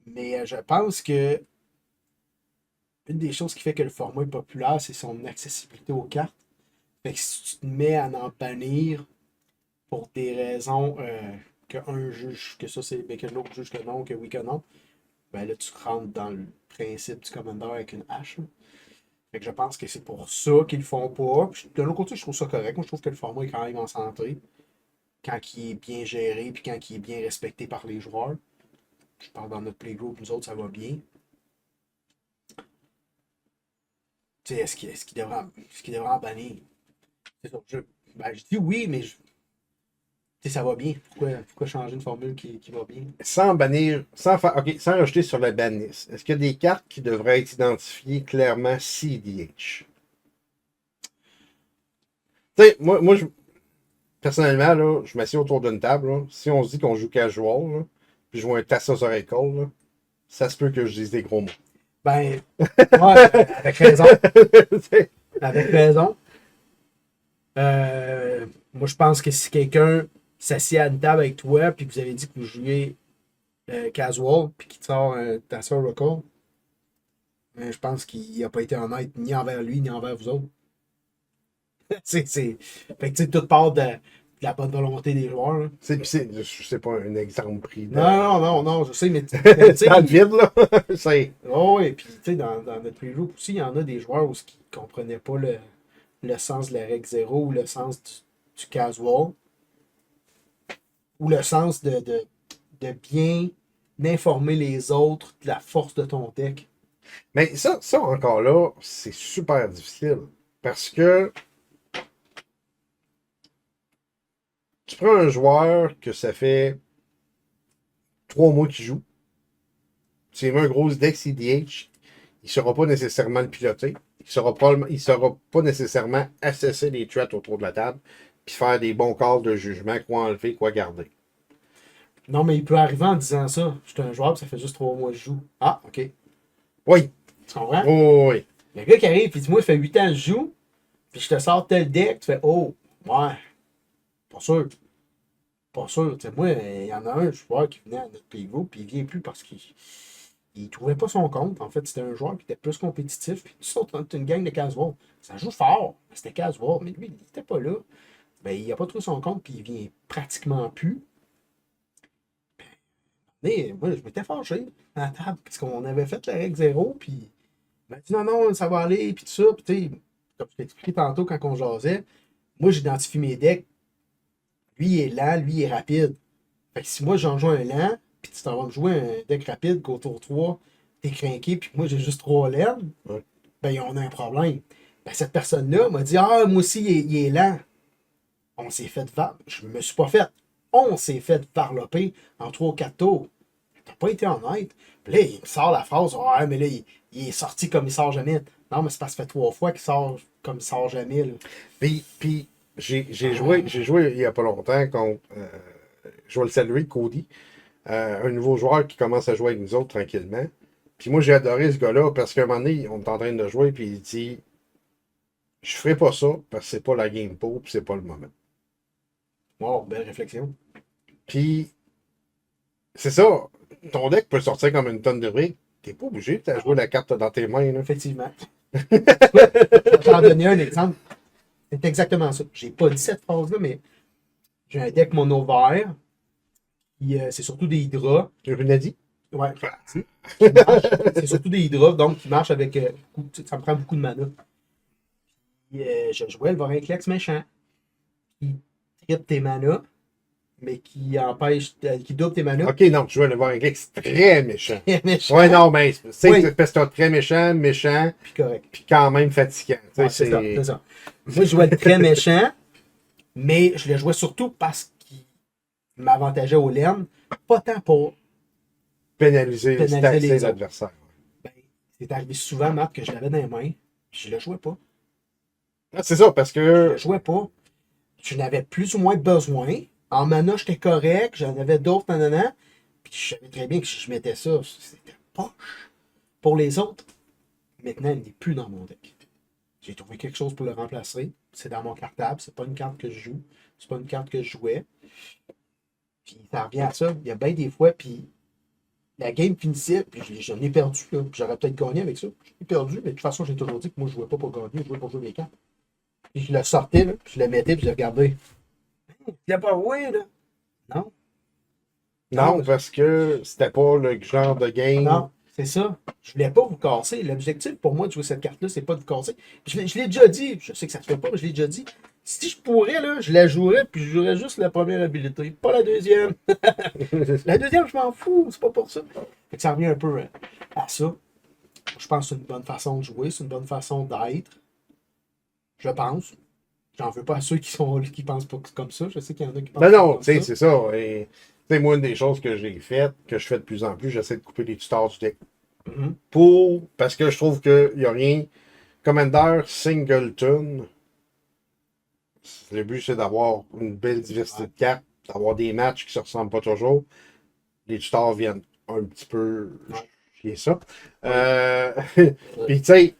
Mais je pense que une des choses qui fait que le format est populaire, c'est son accessibilité aux cartes. Fait que si tu te mets à en bannir pour des raisons qu'un juge que ça c'est, mais que l'autre juge que non, que oui que non, ben là tu rentres dans le principe du commandeur avec une hache. Là. Fait que je pense que c'est pour ça qu'ils le font pas. Puis, de l'autre côté, je trouve ça correct. Moi, je trouve que le format est quand même en santé. Quand il est bien géré, puis quand il est bien respecté par les joueurs. Je parle dans notre playgroup, nous autres, ça va bien. Tu sais, est-ce qu'il devrait en bannir? C'est ça. Je dis oui, mais tu sais, ça va bien. Pourquoi changer une formule qui va bien? Sans bannir, sans rajouter sur la bannisse, est-ce qu'il y a des cartes qui devraient être identifiées clairement CDH? Tu sais, personnellement, là, je m'assieds autour d'une table. Là, si on se dit qu'on joue casual, là, puis je joue un Tassos Oracle, là, ça se peut que je dise des gros mots. Ben, ouais, avec raison. Avec raison. Moi, je pense que si quelqu'un s'assied à une table avec toi, puis que vous avez dit que vous jouez casual, puis qu'il te sort un Tasser Oracle, je pense qu'il n'a pas été honnête ni envers lui, ni envers vous autres. Fait que, tu sais, tout part de la bonne volonté des joueurs. Là. C'est pas un exemple pris Non, non, non, non, je sais, mais tu dans le vide, là. C'est. oh, oui, puis tu sais, dans notre preview aussi, il y en a des joueurs qui ne comprenaient pas le sens de la règle zéro ou le sens du casual ou le sens de bien informer les autres de la force de ton deck. Mais ça encore là, c'est super difficile. Parce que tu prends un joueur que ça fait 3 mois qu'il joue, tu lui mets un gros deck CDH, il ne saura pas nécessairement le piloter. Il ne saura pas nécessairement assesser les threats autour de la table, puis faire des bons calls de jugement, quoi enlever, quoi garder. Non, mais il peut arriver en disant ça. Je suis un joueur, puis ça fait juste 3 mois que je joue. Ah, ok. Oui. Tu comprends? Oh, oui. Le gars qui arrive, puis dis-moi, ça fait 8 ans que je joue, puis je te sors tel deck, tu fais, oh, ouais, pas sûr. Pas sûr. Tu sais, moi, il y en a un joueur qui venait à notre PIVO, puis il vient plus parce qu'il il trouvait pas son compte. En fait, c'était un joueur qui était plus compétitif. Puis tu sautes une gang de casual. Ça joue fort, mais c'était casual. Mais lui, il n'était pas là. Ben, il n'a pas trouvé son compte, puis il vient pratiquement plus. Mais moi, je m'étais fâché à la table, parce qu'on avait fait la règle 0, puis il m'a dit non, non, ça va aller, puis tout ça. Puis tu sais, comme je t'ai expliqué tantôt quand on jasait, moi, j'identifie mes decks. Lui, il est lent, lui, il est rapide. Fait que si moi, j'en joue un lent, puis tu t'en vas me jouer un deck rapide qu'au tour 3, t'es craqué, puis moi, j'ai juste 3 laines, Ouais. ben, on a un problème. Ben, cette personne-là m'a dit ah, moi aussi, il est lent. On s'est fait je me suis pas fait. On s'est fait varloper en 3 ou 4 tours. T'as pas été honnête. Puis là, il me sort la phrase ah, mais là, il est sorti comme il sort jamais. Non, mais c'est parce que ça fait 3 fois qu'il sort comme il sort jamais. Là. Puis j'ai joué il y a pas longtemps contre, je vais le saluer, Cody, un nouveau joueur qui commence à jouer avec nous autres tranquillement. Puis moi, j'ai adoré ce gars-là parce qu'à un moment donné, on est en train de jouer, puis il dit je ferai pas ça parce que c'est pas la game pour, puis c'est pas le moment. Wow, belle réflexion. Puis, c'est ça. Ton deck peut sortir comme une tonne de briques. T'es pas obligé de jouer la carte dans tes mains. Là. Effectivement. Je vais t'en donner un exemple. C'est exactement ça. J'ai pas dit cette phrase-là, mais j'ai un deck mono vert. C'est surtout des hydras. Tu l'as dit? Ouais, qui marche. C'est surtout des hydras, donc qui marchent avec. Ça me prend beaucoup de mana. Puis, je jouais le Vorinclex méchant. Qui triple tes mana, mais qui empêche. Qui double tes mana. Ok, non, tu joues à le voir un gars très méchant. Méchant. Ouais, non, mais c'est Oui. parce que t'as très méchant, méchant, Puis correct. puis quand même fatigant. Tu sais, Ouais, c'est ça, c'est ça. Moi, je jouais le très méchant, mais je le jouais surtout parce qu'il m'avantageait au laine, pas tant pour. pénaliser Pénaliser taxer les l'adversaire. Ben, c'est arrivé souvent, Marc, que je l'avais dans les mains, puis je le jouais pas. Ah, c'est ça, parce Je que. le jouais pas. Je n'avais plus ou moins besoin. En mana, j'étais correct, j'en avais d'autres, nanana. Puis je savais très bien que si je mettais ça, c'était poche. Pour les autres, maintenant, il n'est plus dans mon deck. J'ai trouvé quelque chose pour le remplacer. C'est dans mon cartable. C'est pas une carte que je joue. C'est pas une carte que je jouais. Puis ça revient à ça. Il y a bien des fois, puis la game finissait, puis j'en ai perdu. Là. Puis j'aurais peut-être gagné avec ça. J'ai perdu, mais de toute façon, j'ai toujours dit que moi, je jouais pas pour gagner, je jouais pour jouer mes cartes. Puis je le sortais, là, puis je le mettais, puis je le regardais. Tu l'as pas joué, là? Non. Non, parce que c'était pas le genre de game. Non, c'est ça. Je voulais pas vous casser. L'objectif pour moi de jouer cette carte-là, c'est pas de vous casser. Je l'ai déjà dit, je sais que ça se fait pas, mais je l'ai déjà dit. Si je pourrais, là, je la jouerais, puis je jouerais juste la première habilité, pas la deuxième. La deuxième, je m'en fous, c'est pas pour ça. Fait que ça revient un peu à ça. Je pense que c'est une bonne façon de jouer, c'est une bonne façon d'être. Je pense. J'en veux pas à ceux qui pensent pas comme ça. Je sais qu'il y en a qui pensent Non, pas non, comme tu sais, ça. c'est ça. Et, tu sais, moi, une des choses que j'ai faites, que je fais de plus en plus, j'essaie de couper les tutors du deck. Mhm. Parce que je trouve qu'il n'y a rien. Commander Singleton, le but, c'est d'avoir une belle diversité de cartes, d'avoir des matchs qui ne se ressemblent pas toujours. Les tutors viennent un petit peu chier ça. Puis, tu sais,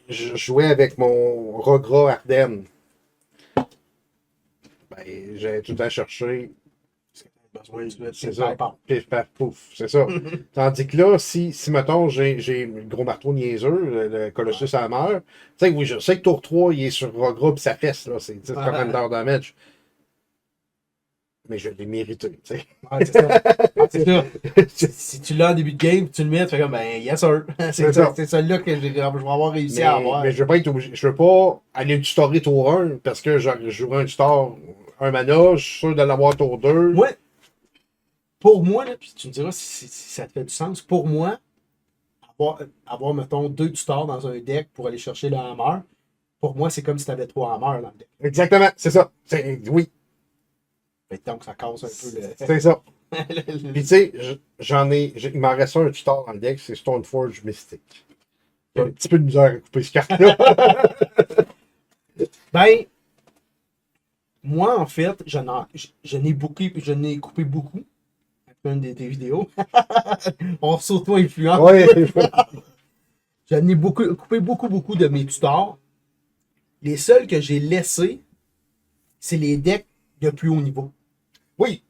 je jouais avec mon Rogra Ardennes. Ben, j'ai tout le temps cherché. Besoin de C'est ça. iPad. Pif, paf, pouf. C'est ça. Tandis que là, si mettons, j'ai le gros marteau niaiseux, le Colossus à la mer, tu sais, oui, je sais que tour 3, il est sur regroupe sa fesse, là. C'est 10 commander damage. Mais je l'ai mérité, tu sais. Ouais, c'est ça. Ah, c'est ça. Si tu l'as en début de game, tu le mets, tu fais comme, ben, yes sir. C'est ça. C'est celle-là que je vais avoir réussi à avoir. Mais je veux pas être obligé. Je veux pas aller tutorer tour 1 parce que je jouerai un tutor, un mana, je suis sûr de l'avoir tour 2. Moi, pour moi, là, puis tu me diras si ça te fait du sens, pour moi, avoir mettons, 2 tutors dans un deck pour aller chercher le hammer, pour moi, c'est comme si tu avais 3 hammers dans le deck. Exactement, c'est ça. Oui, Fait que donc, ça casse un peu le. c'est ça. Puis tu sais, il m'en reste un tutor dans le deck, c'est Stoneforge Mystique. J'ai un petit peu de misère à couper ce carte-là. Ben, moi, en fait, je n'ai coupé beaucoup. Après une des vidéos. On s'auto-influence. Ouais. J'en ai coupé beaucoup de mes tutors. Les seuls que j'ai laissés, c'est les decks de plus haut niveau. Oui.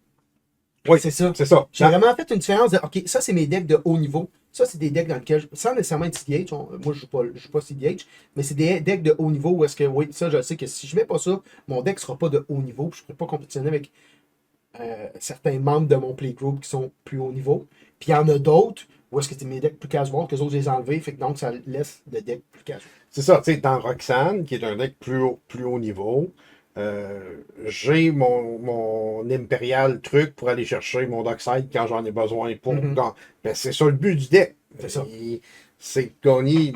Oui, C'est ça. c'est ça. J'ai vraiment fait une différence de, OK, ça, c'est mes decks de haut niveau. Ça, c'est des decks dans lesquels, sans nécessairement être CDH, moi, je joue pas CDH, mais c'est des decks de haut niveau où est-ce que, oui, ça, je sais que si je mets pas ça, mon deck sera pas de haut niveau, puis je ne pourrai pas compétitionner avec certains membres de mon playgroup qui sont plus haut niveau. Puis il y en a d'autres où est-ce que c'est mes decks plus casual, que les autres je les ai enlevés, fait que donc ça laisse le deck plus casual. C'est ça, tu sais, dans Roxanne, qui est un deck plus haut niveau, j'ai mon Imperial truc pour aller chercher mon Dockside quand j'en ai besoin pour gagner. Ben, c'est ça le but du deck. C'est ça. C'est de gagner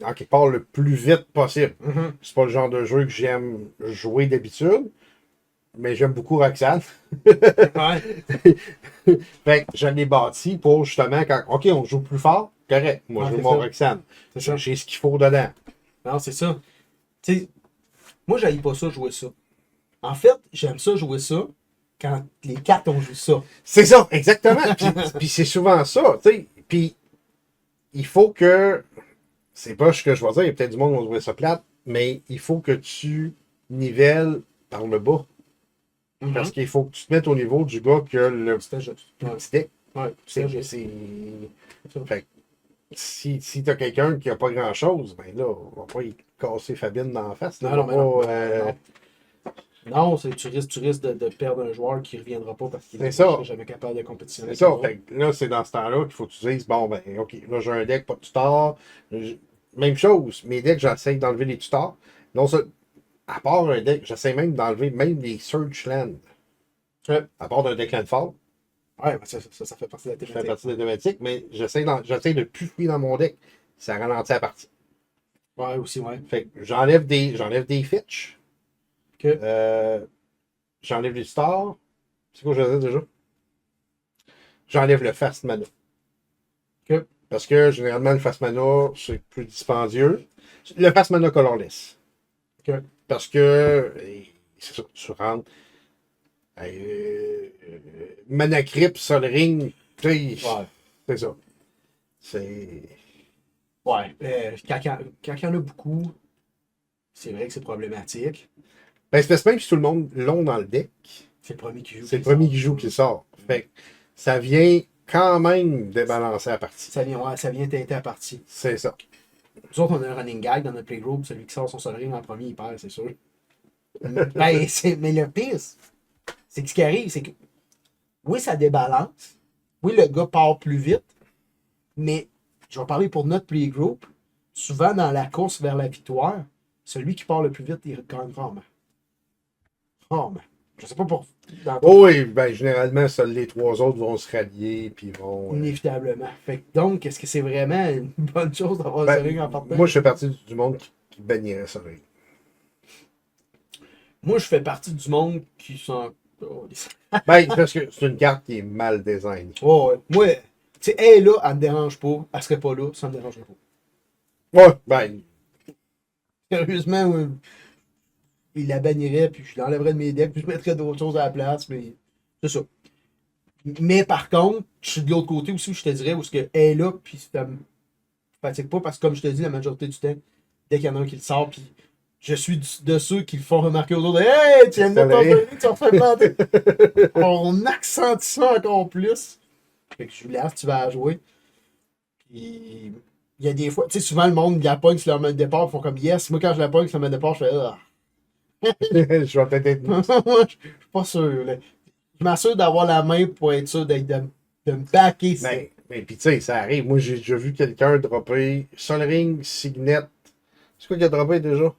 en quelque part le plus vite possible. C'est pas le genre de jeu que j'aime jouer d'habitude, mais j'aime beaucoup Roxanne. Ouais. Fait que je l'ai bâti pour justement quand OK, on joue plus fort, correct. Moi, je joue mon Roxanne. C'est ça. J'ai ce qu'il faut dedans. Non, c'est ça. Tu sais, moi, j'aille pas ça, jouer ça. En fait, j'aime ça, jouer ça, quand les cartes ont joué ça. C'est ça, exactement. Puis c'est souvent ça, tu sais. Puis il faut que, c'est pas ce que je vais dire, il y a peut-être du monde qui va trouver ça plate, mais il faut que tu nivelles par le bas. Parce qu'il faut que tu te mettes au niveau du gars qui a le C'était juste. petit deck. Ouais, C'est, juste. fait que si t'as quelqu'un qui a pas grand-chose, ben là, on va pas y casser Fabine dans la face. Là, Non, non, non. Non, tu risques de perdre un joueur qui ne reviendra pas parce qu'il C'est n'est ça. jamais capable de compétitionner. C'est ça. Fait que là, c'est dans ce temps-là qu'il faut que tu dises, bon, ben, OK, là, j'ai un deck, pas de tutor. Même chose, mes decks, j'essaie d'enlever les tutors. Non, ça, à part un deck, j'essaie même d'enlever même les Search Land. À part d'un deck Landfall. Ouais, mais ça fait partie de la Je fais thématique. partie des thématiques, mais j'essaie de plus fouiller dans mon deck. Ça ralentit la partie. Ouais, aussi, ouais. Fait que j'enlève des fetch. Que... J'enlève les stars. C'est quoi que je disais déjà? J'enlève le fast mana. Que... Parce que généralement, le fast mana, c'est plus dispendieux. Le fast mana colorless. Que... Parce que, c'est ça, tu rentres. Mana Crypt, Sol Ring, tu sais, Ouais. c'est ça. C'est. Ouais. Quand il y en a beaucoup, c'est vrai que c'est problématique. Ben, c'est même si tout le monde l'ont dans le deck. C'est le premier qui joue. C'est le premier qui joue qui sort. Fait que ça vient quand même débalancer la partie. Ça vient teinter la partie. C'est ça. Nous autres, on a un running gag dans notre playgroup. Celui qui sort son Sol Ring en premier, il perd, c'est sûr. Ben, mais le pire, c'est que ce qui arrive, c'est que oui, ça débalance. Oui, le gars part plus vite. Mais je vais parler pour notre playgroup. Souvent, dans la course vers la victoire, celui qui part le plus vite, il gagne rarement. Rarement. Je sais pas pour. Oh oui, ben généralement, seuls les trois autres vont se rallier puis vont. Inévitablement. Fait que donc, est-ce que c'est vraiment une bonne chose d'avoir Ben, Sol Ring en partant? moi, je fais partie du monde qui bannirait Sol Ring. Moi, je fais partie du monde qui sont. Oh, Ben, parce que c'est une carte qui est mal designée. oh, ouais. Moi, tu sais, elle est là, elle me dérange pas. Elle serait pas là, ça me dérangerait pas. Ouais, ben, Sérieusement, ouais, il la bannirait, puis je l'enlèverais de mes decks, puis je mettrais d'autres choses à la place, mais c'est ça. Mais par contre, je suis de l'autre côté aussi où je te dirais, où ce que elle est là, puis ça me fatigue pas, parce que comme je te dis, la majorité du temps, dès qu'il y en a un qui le sort, puis je suis de ceux qui le font remarquer aux autres, hey, tu viens de mettre ton Sol Ring, tu vas faire planter. On accentue ça encore plus. Fait que je lui laisse, tu vas jouer. Puis il y a des fois, tu sais, souvent le monde, il la pogne sur leur main de départ, ils font comme yes. Moi, quand je la pogne sur la main de départ, je fais ah. je vais peut-être être. Moi, je suis pas sûr. Là. Je m'assure d'avoir la main pour être sûr de me backer. Mais puis tu sais, ça arrive. Moi, j'ai déjà vu quelqu'un dropper Sol Ring, Signet. C'est quoi qu'il a droppé déjà?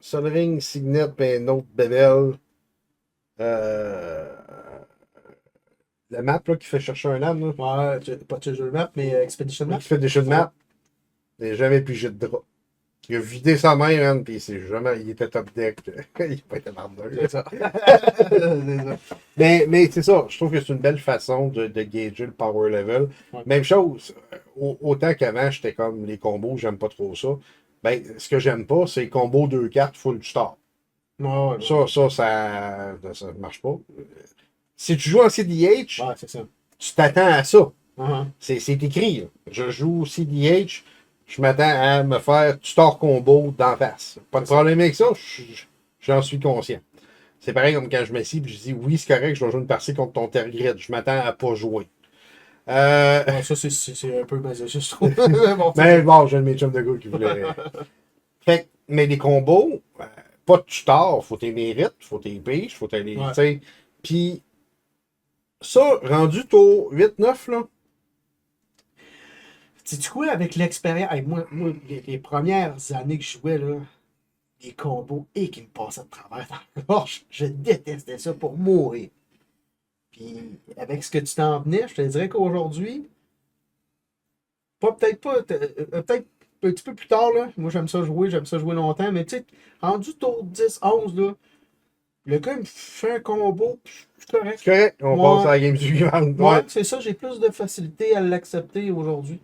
Sol Ring, Signet, puis un autre bébelle. La map là, qui fait chercher un âne. Là. Ouais, pas de jeu de map, mais Expedition Map. Qui fait des jeux de map. Il n'a jamais pigé de drap. Il a vidé sa main, man, puis il était top deck. Il n'a pas été mardeux. C'est ça. Mais c'est ça, je trouve que c'est une belle façon de gager le power level. Ouais. Même chose, autant qu'avant, j'étais comme les combos, j'aime pas trop ça. Ben, ce que j'aime pas, c'est les combos 2 cartes full star. Ouais, Ça marche pas. Si tu joues en CDH, ouais, c'est ça. tu t'attends à ça. Uh-huh. C'est écrit. Là. Je joue CDH, je m'attends à me faire tutor combo d'en face. Pas de problème avec ça, j'en suis conscient. C'est pareil comme quand je m'assieds et je dis oui, c'est correct, je vais jouer une partie contre ton Tergrid. Je m'attends à pas jouer. Ouais, ça, c'est un peu masochiste, je trouve. Mais bon, j'ai un de mes chums de gars qui voulait. Fait, mais les combos, pas de tutor, faut tes mérites, faut tes piges, faut tes. Ouais. Puis Ça, rendu tour 8-9, là. Sais-tu quoi, avec l'expérience, hey, moi les premières années que je jouais, là, les combos et qui me passaient de travers dans la gorge, je détestais ça pour mourir. Puis avec ce que tu t'en venais, je te dirais qu'aujourd'hui, peut-être pas, peut-être un petit peu plus tard, là, moi j'aime ça jouer longtemps, mais tu sais, rendu tour 10-11, là, le gars il me fait un combo, puis c'est correct. C'est correct, on passe à la game suivante. Ouais, Ouais. c'est ça, j'ai plus de facilité à l'accepter aujourd'hui.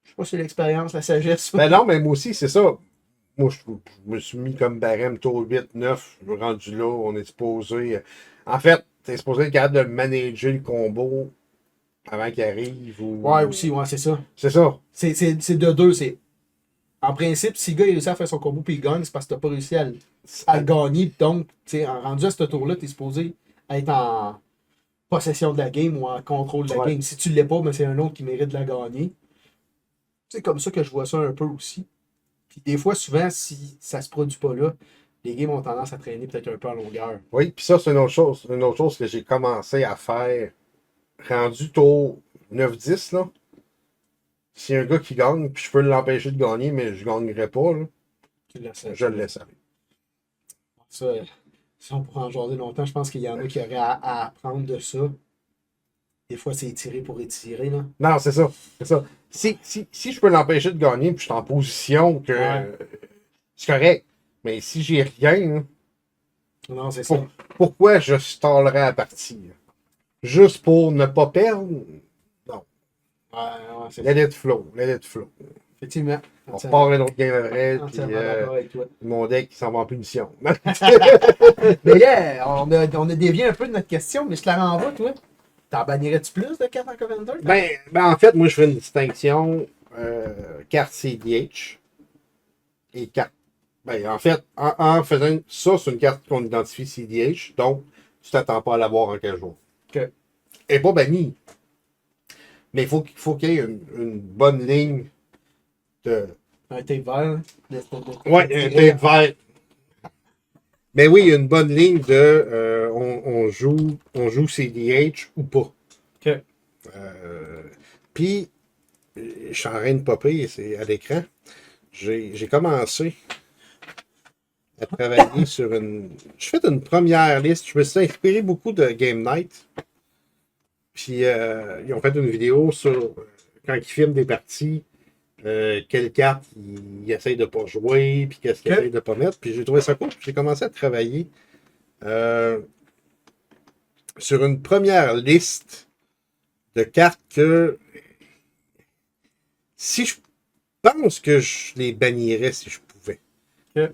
Je sais pas si c'est l'expérience, la sagesse. Ben non, mais moi aussi, c'est ça. Moi, je me suis mis comme barème tour 8-9. Rendu là, on est supposé. En fait, t'es supposé être capable de manager le combo avant qu'il arrive. Ouais, aussi, ouais, c'est ça. C'est ça. C'est de deux. C'est... En principe, si le gars il réussit à faire son combo puis il gagne, c'est parce que t'as pas réussi à le gagner. Donc, rendu à ce tour-là, t'es supposé être en possession de la game ou en contrôle de la Ouais. game. Si tu l'es pas, ben, c'est un autre qui mérite de la gagner. C'est comme ça que je vois ça un peu aussi. Puis des fois, souvent, si ça se produit pas là, les games ont tendance à traîner peut-être un peu en longueur. Oui, puis ça, c'est une autre chose. Une autre chose que j'ai commencé à faire. Rendu tour 9-10, là. S'il y a un gars qui gagne, puis je peux l'empêcher de gagner, mais je gagnerai pas, là, Tu le sais. je le laisse aller. Ça, si on pourrait en jaser longtemps, je pense qu'il y en a qui auraient à apprendre de ça. Des fois, c'est étiré pour étirer, là. Non, c'est ça. C'est ça. Si je peux l'empêcher de gagner, puis je suis en position que Ouais. c'est correct. Mais si j'ai rien, là, Non, c'est ça. pourquoi je stallerais la partie? Là? Juste pour ne pas perdre? Non. Ouais, c'est Let it flow. Let it flow. effectivement. On repart une autre game après, puis Entièrement d'accord avec toi. mon deck il s'en va en punition. Mais là, on a dévié un peu de notre question, mais je te la renvoie, toi. T'en bannirais-tu plus de cartes en Commander? Ben, en fait, moi, je fais une distinction carte CDH et carte. Ben, en fait, en faisant ça, c'est une carte qu'on identifie CDH, donc tu t'attends pas à l'avoir en 15 jours. Ok. Elle n'est pas bannie. Mais il faut qu'il y ait une bonne ligne de. Un tape vert. Ouais, un tape vert. Mais oui, il y a une bonne ligne de on joue CDH ou pas. Ok. Puis, je suis en train de popper, c'est à l'écran. J'ai commencé à travailler sur une. Je fais une première liste. Je me suis inspiré beaucoup de Game Night. Puis, ils ont fait une vidéo sur quand ils filment des parties, quelles cartes ils essayent de ne pas jouer, puis qu'est-ce qu'ils Ok. essayent de ne pas mettre. Puis, j'ai trouvé ça cool. Puis j'ai commencé à travailler sur une première liste de cartes que si je pense que je les bannirais si je pouvais. Ok.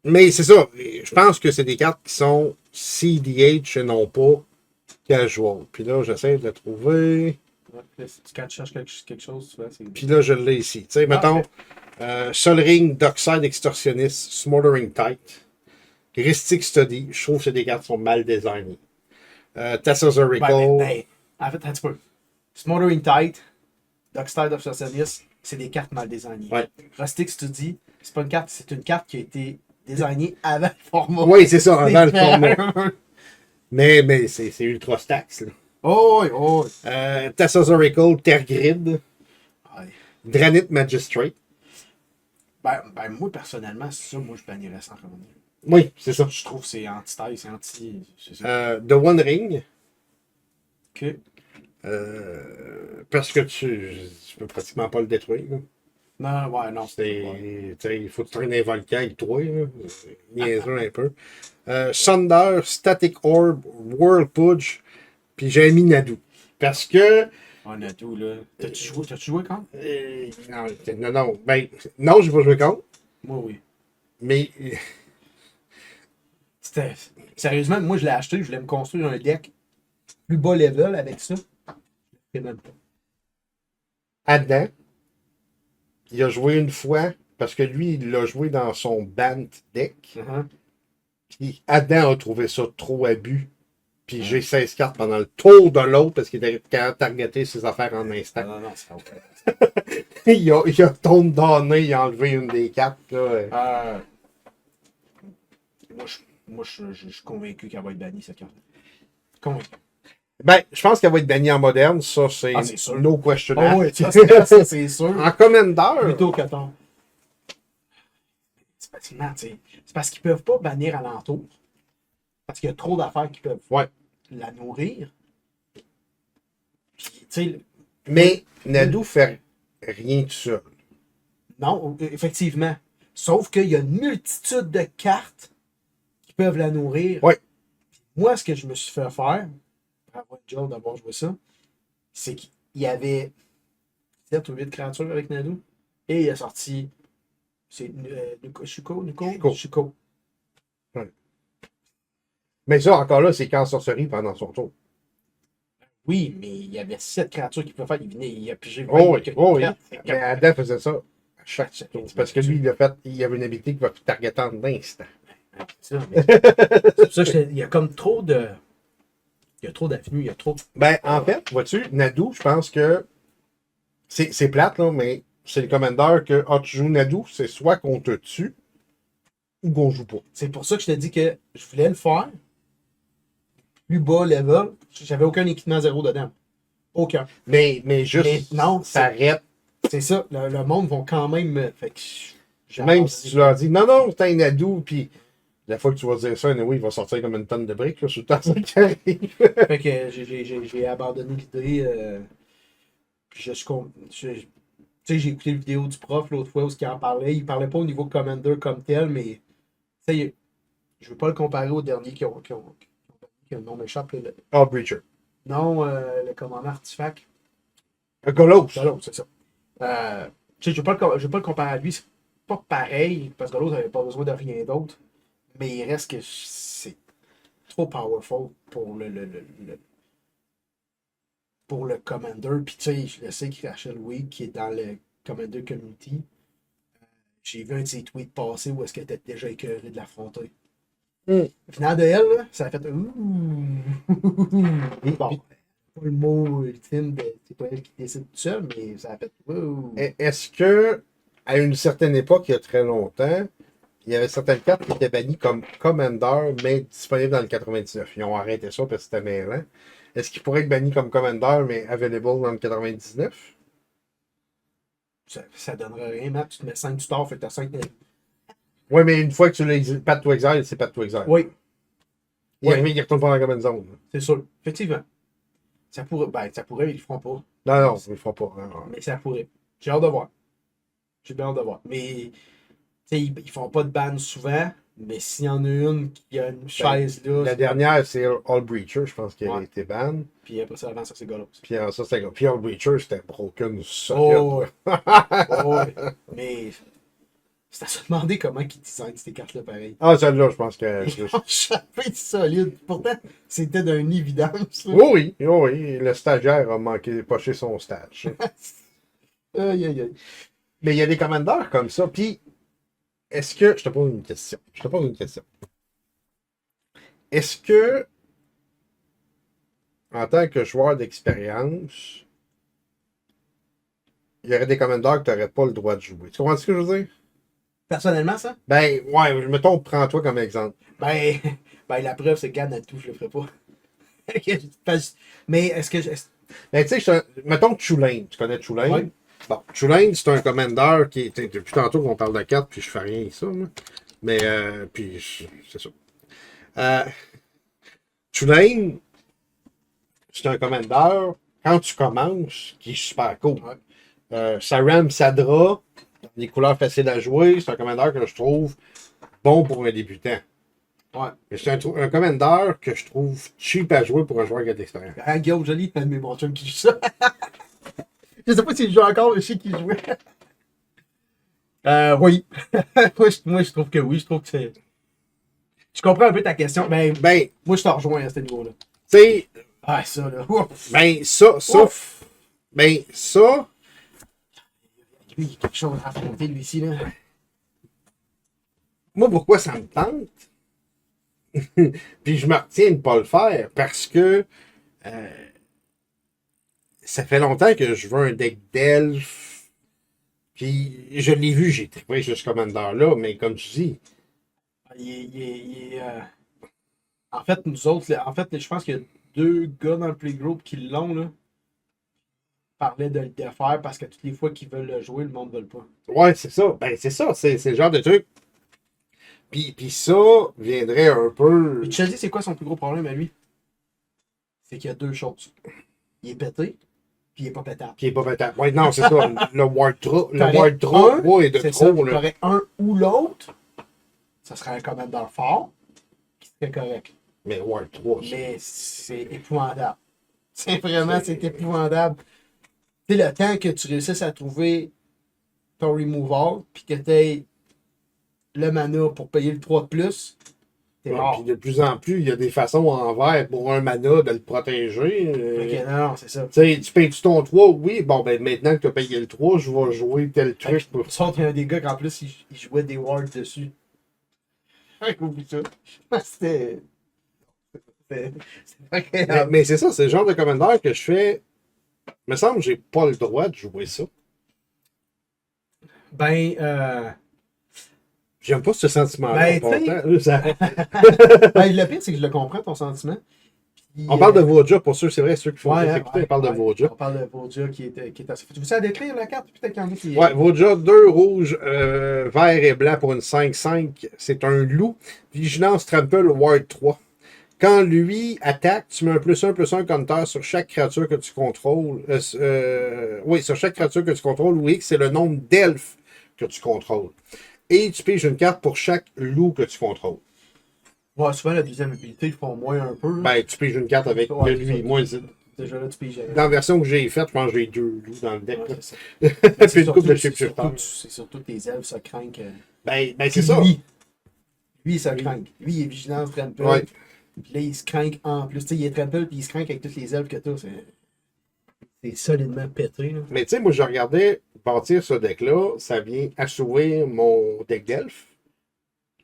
Mais c'est ça. Je pense que c'est des cartes qui sont CDH et non pas casual. Puis là, j'essaie de le trouver. Ouais, quand tu cherches quelque chose, tu vois, c'est. Puis là, je l'ai ici. Tu sais, mettons, Sol Ring, Dockside Extortionist, Smothering Tight, Ristic Study. Je trouve que c'est des cartes qui sont mal designées. Tassa's Oracle. En fait, un petit peu. Smothering Tight, Darkstyle of Socialist, c'est des cartes mal désignées. Ouais. Rustic Study, c'est pas une carte, c'est une carte qui a été désignée avant le format. Oui, c'est ça, avant le C'est format. différent. Mais c'est Ultra Stacks. Là. Oh, oui, oh. Tassa's Oracle, Tergrid, Ouais. Dranit Magistrate. Ben, moi, personnellement, c'est ça, moi, je bannirais sans revenir. Oui, c'est ça. Je trouve que c'est anti-taille, c'est anti. C'est ça. The One Ring. Ok. Parce que tu peux pratiquement pas le détruire. Là. Non, ouais, non, ouais. Il faut que tu traînes un volcan avec toi. Niaiseux un peu. Sunder, Static Orb, Whirl Pudge, puis j'ai mis Nadu. Parce que. On a tout, là. T'as-tu joué quand? Non. Ben, non, je vais pas jouer contre. Moi, oui. Mais. C'était. Sérieusement, moi, je l'ai acheté, je voulais me construire un deck plus bas level avec ça. Je sais même pas. Adam, il a joué une fois, parce que lui, il l'a joué dans son Bant deck. Puis Adam a trouvé ça trop abus. Puis j'ai 16 cartes pendant le tour de l'autre parce qu'il était capable de targeter ses affaires en instant. Non, c'est pas vrai. il a tombé donné, il a enlevé une des cartes. Là. Moi, Moi, je suis convaincu qu'elle va être bannie, cette carte. Convaincu. Ben, je pense qu'elle va être bannie en moderne, ça c'est Ah, c'est sûr. no question Oh, oui, asked. ça, c'est sûr. En Commander, Plutôt que ton. C'est parce, c'est parce qu'ils peuvent pas bannir alentour. Parce qu'il y a trop d'affaires qui peuvent ouais. la nourrir. Puis, tu sais, Mais Nadu fait rien tout seul. non, effectivement. Sauf qu'il y a une multitude de cartes qui peuvent la nourrir. Ouais. Moi, ce que je me suis fait faire, pour avoir une job d'avoir joué ça, c'est qu'il y avait 7 ou 8 créatures avec Nadu. Et il a sorti. C'est Shuko. Ouais. Mais ça, encore là, c'est qu'en sorcerie pendant son tour. Oui, mais il y avait 7 créatures qu'il pouvait faire. Il a pigé 20 Oh oui, oh oui. cartes. Mais Adam faisait ça à chaque tour. C'est parce que lui, il avait une habilité qui va targeter en instant. C'est pour ça qu'il y a comme trop de. Il y a trop d'avenues, il y a trop de. Ben, en fait, vois-tu, Nadu, je pense que c'est plate, là, mais c'est le commander que, tu joues Nadu, c'est soit qu'on te tue ou qu'on joue pas. C'est pour ça que je te dis que je voulais le faire. Plus bas level, j'avais aucun équipement zéro dedans. Aucun. Mais juste, Mais non, ça arrête. C'est ça, le monde va quand même. Fait que Même si tu leur dis, non, non, c'est un Nadu, puis la fois que tu vas dire ça, anyway, il va sortir comme une tonne de briques, là, sur le temps ça qui arrive. Fait que j'ai abandonné l'idée. Puis tu sais, j'ai écouté la vidéo du prof l'autre fois où il en parlait. Il parlait pas au niveau Commander comme tel, mais tu sais, je veux pas le comparer au dernier qui a le nom m'échappe. Oh, Breacher. Non, le commandant artefact. Golos. Golos, c'est ça. Tu sais, je veux pas le comparer à lui. C'est pas pareil, parce que l'autre n'avait pas besoin de rien d'autre. Mais il reste que c'est trop powerful pour pour le Commander. Puis tu sais, je le sais que Rachel Week, qui est dans le Commander Community, j'ai vu un de ses tweets passer où est-ce qu'elle était déjà écœurée de l'affronter. Au final de elle, là, ça a fait ouh. Bon, pas le mot ultime de c'est pas elle qui décide tout seul, mais ça a fait ouh. Est-ce que, à une certaine époque, il y a très longtemps, il y avait certaines cartes qui étaient bannies comme Commander, mais disponibles dans le 99. Ils ont arrêté ça parce que c'était mêlant. Est-ce qu'il pourrait être banni comme Commander, mais available dans le 99? Ça donnerait rien, Matt. Tu te mets 5 stars, fait que t'as 5. Oui, mais une fois que tu l'as pas de to exile, c'est pas de to exile. Oui. Il retourne pas dans la common zone. C'est sûr. Effectivement. Ça pourrait, ils le feront pas. Non, non, ils le feront pas. Non. Mais ça pourrait. J'ai hâte de voir. J'ai bien hâte de voir. Mais, tu sais, ils font pas de ban souvent. Mais s'il y en a une qui a une chaise là. La dernière, c'est All Breacher, je pense, qui a été ban. Puis après ça, avant ça, c'est Golos. Puis ça, c'était Puis All Breacher, c'était broken solide. Oh, ouais. Mais, c'est à se demander comment ils designent ces cartes-là pareil. Ah, celle-là, je pense que. Échappé de solide. Pourtant, c'était d'une évidence. Oui, oui, oui. Le stagiaire a manqué, poché son stage. Aïe, aïe, aïe. Mais il y a des commandeurs comme ça. Puis, est-ce que. Je te pose une question. Est-ce que, en tant que joueur d'expérience, il y aurait des commandeurs que tu n'aurais pas le droit de jouer? Tu comprends ce que je veux dire? Personnellement, ça? Ben, ouais, mettons, prends-toi comme exemple. Ben, la preuve, c'est que Ganatu, je le ferai pas. Mais est-ce que. Ben, tu sais, mettons Tulane. Tu connais Tulane? Ouais. Bon, Tulane, c'est un commandeur qui est. Depuis tantôt qu'on parle de cartes, puis je fais rien avec ça. Là. Mais, puis, c'est ça. Tulane, c'est un commandeur, quand tu commences, qui est super cool. Saram Sadra, des couleurs faciles à jouer, c'est un commandeur que je trouve bon pour un débutant. Ouais. Mais c'est un commandeur que je trouve cheap à jouer pour un joueur qui a de l'expérience. Ah, Guillaume Joly, c'est un de mes bons chums qui joue ça. Je sais pas s'il joue encore, mais je sais qu'il jouait. Oui. moi, je trouve que oui. Je trouve que c'est. Je comprends un peu ta question. Ben, moi, je te rejoins à ce niveau-là. Tu sais. Ah, ça, là. Ben, ça. Ben, ça. Lui, il y a quelque chose à affronter, lui, ici, là. Moi, pourquoi ça me tente? Puis je me retiens de ne pas le faire parce que ça fait longtemps que je veux un deck d'elfes. Puis je l'ai vu, j'ai trippé sur ce commandeur-là, mais comme tu dis. Il est En fait, nous autres, je pense qu'il y a 2 gars dans le playgroup qui l'ont, là. Parlaient de le défaire parce que toutes les fois qu'ils veulent le jouer, le monde ne veut pas. Ouais, c'est ça. Ben, c'est ça. C'est le genre de truc. Puis ça viendrait un peu. Et tu te dis, c'est quoi son plus gros problème à lui? C'est qu'il y a 2 choses. Il est pété, puis il est pas pétable. Puis il est pas pétable. Ouais, non, c'est ça. Le Ward 3. Le T'aurais Ward 3, un, ouais, est de c'est trop, ça, là. t'aurais un ou l'autre, ça serait un commandeur fort, qui serait correct. Mais Ward 3, ça. Mais c'est épouvantable. C'est vraiment, c'est épouvantable. Tu sais, le temps que tu réussisses à trouver ton removal, puis que tu aies le mana pour payer le 3 de plus, t'es Ouais, mort. puis de plus en plus, il y a des façons en vert pour un mana de le protéger. Ok, non, c'est ça. Tu sais, tu payes-tu ton 3? Oui, bon, ben maintenant que tu as payé le 3, je vais jouer tel truc pour. Il y a un des gars qu'en plus, il jouait des wards dessus. Oublie ça. C'était. C'est pas Mais, agréable. mais c'est ça, c'est le genre de commandeur que je fais. Il me semble que j'ai pas le droit de jouer ça. Ben, J'aime pas ce sentiment-là. Ben, tu sais- pourtant. le pire, c'est que je le comprends, ton sentiment. Puis, On parle de Voja, pour ceux, c'est vrai, ceux qui font ouais, juste écouter, on parle de Voja. On parle de Voja qui est assez. Tu veux ça décrire la carte? Peut-être qu'il y en a qui. Ouais, Voja, 2 rouges, vert et blanc pour une 5-5. C'est un loup. Vigilance Trample Ward 3. Quand lui attaque, tu mets un +1/+1 counter sur chaque créature que tu contrôles. Oui, sur chaque créature que tu contrôles, où X, c'est le nombre d'elfes que tu contrôles. Et tu piges une carte pour chaque loup que tu contrôles. Ouais, souvent, la deuxième habilité, ils font moins un peu. Ben, tu piges une carte avec Ouais, lui. c'est ça. Moi, Déjà là, tu piges. dans la version que j'ai faite, je pense que j'ai 2 loups dans le deck. Ouais, là. c'est ça. Mais Puis une couple de shapeshifters. C'est surtout que les elfes se craignent. Ben, c'est Puis ça. lui, il se craint. Lui, il est vigilance trample. Ouais. Puis là, il se craint en plus. Tu sais, il est trample, puis il se craint avec toutes les elfes que t'as. C'est solidement pété. Là. Mais tu sais, moi, je regardais bâtir ce deck-là, ça vient assouvir mon deck d'elfes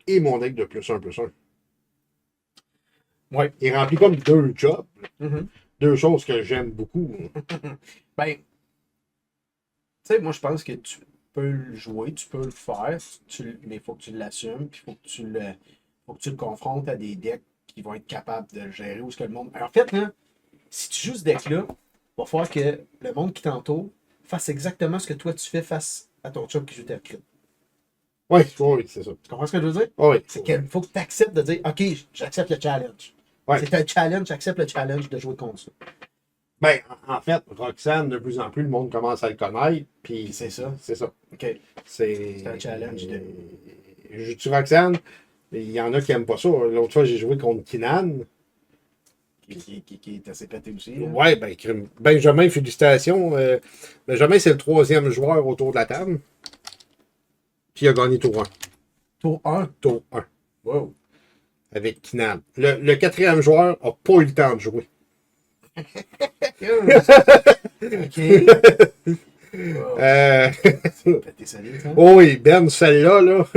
et mon deck de +1/+1. Ouais. Il remplit comme 2 jobs. Mm-hmm. 2 choses que j'aime beaucoup. Ben, tu sais, moi, je pense que tu peux le jouer, tu peux le faire, mais il faut que tu l'assumes, puis il faut que tu le confrontes à des decks qui vont être capables de le gérer où ce que le monde. Alors, en fait, là, si tu joues ce deck-là, il va falloir que le monde qui t'entoure fasse exactement ce que toi tu fais face à ton chum qui joue ta crit. Oui, c'est ça. Tu comprends ce que je veux dire? Oui. C'est qu'il faut que tu acceptes de dire OK, j'accepte le challenge. Ouais. C'est un challenge, j'accepte le challenge de jouer contre ça. Ben, en fait, Roxane, de plus en plus, le monde commence à le connaître. Puis Puis c'est ça. C'est ça. OK. C'est un challenge de. Joues-tu Roxane? Il y en a qui n'aiment pas ça. L'autre fois, j'ai joué contre Kinan. Qui est assez pété aussi. Là. Ouais, ben, Benjamin, félicitations. Benjamin, c'est le 3e joueur autour de la table. Puis il a gagné tour 1. Tour 1. Tour 1. Wow. Avec Kinan. Le 4e joueur n'a pas eu le temps de jouer. OK. Wow. Pété solide, ça. Oh oui, Ben, celle-là, là.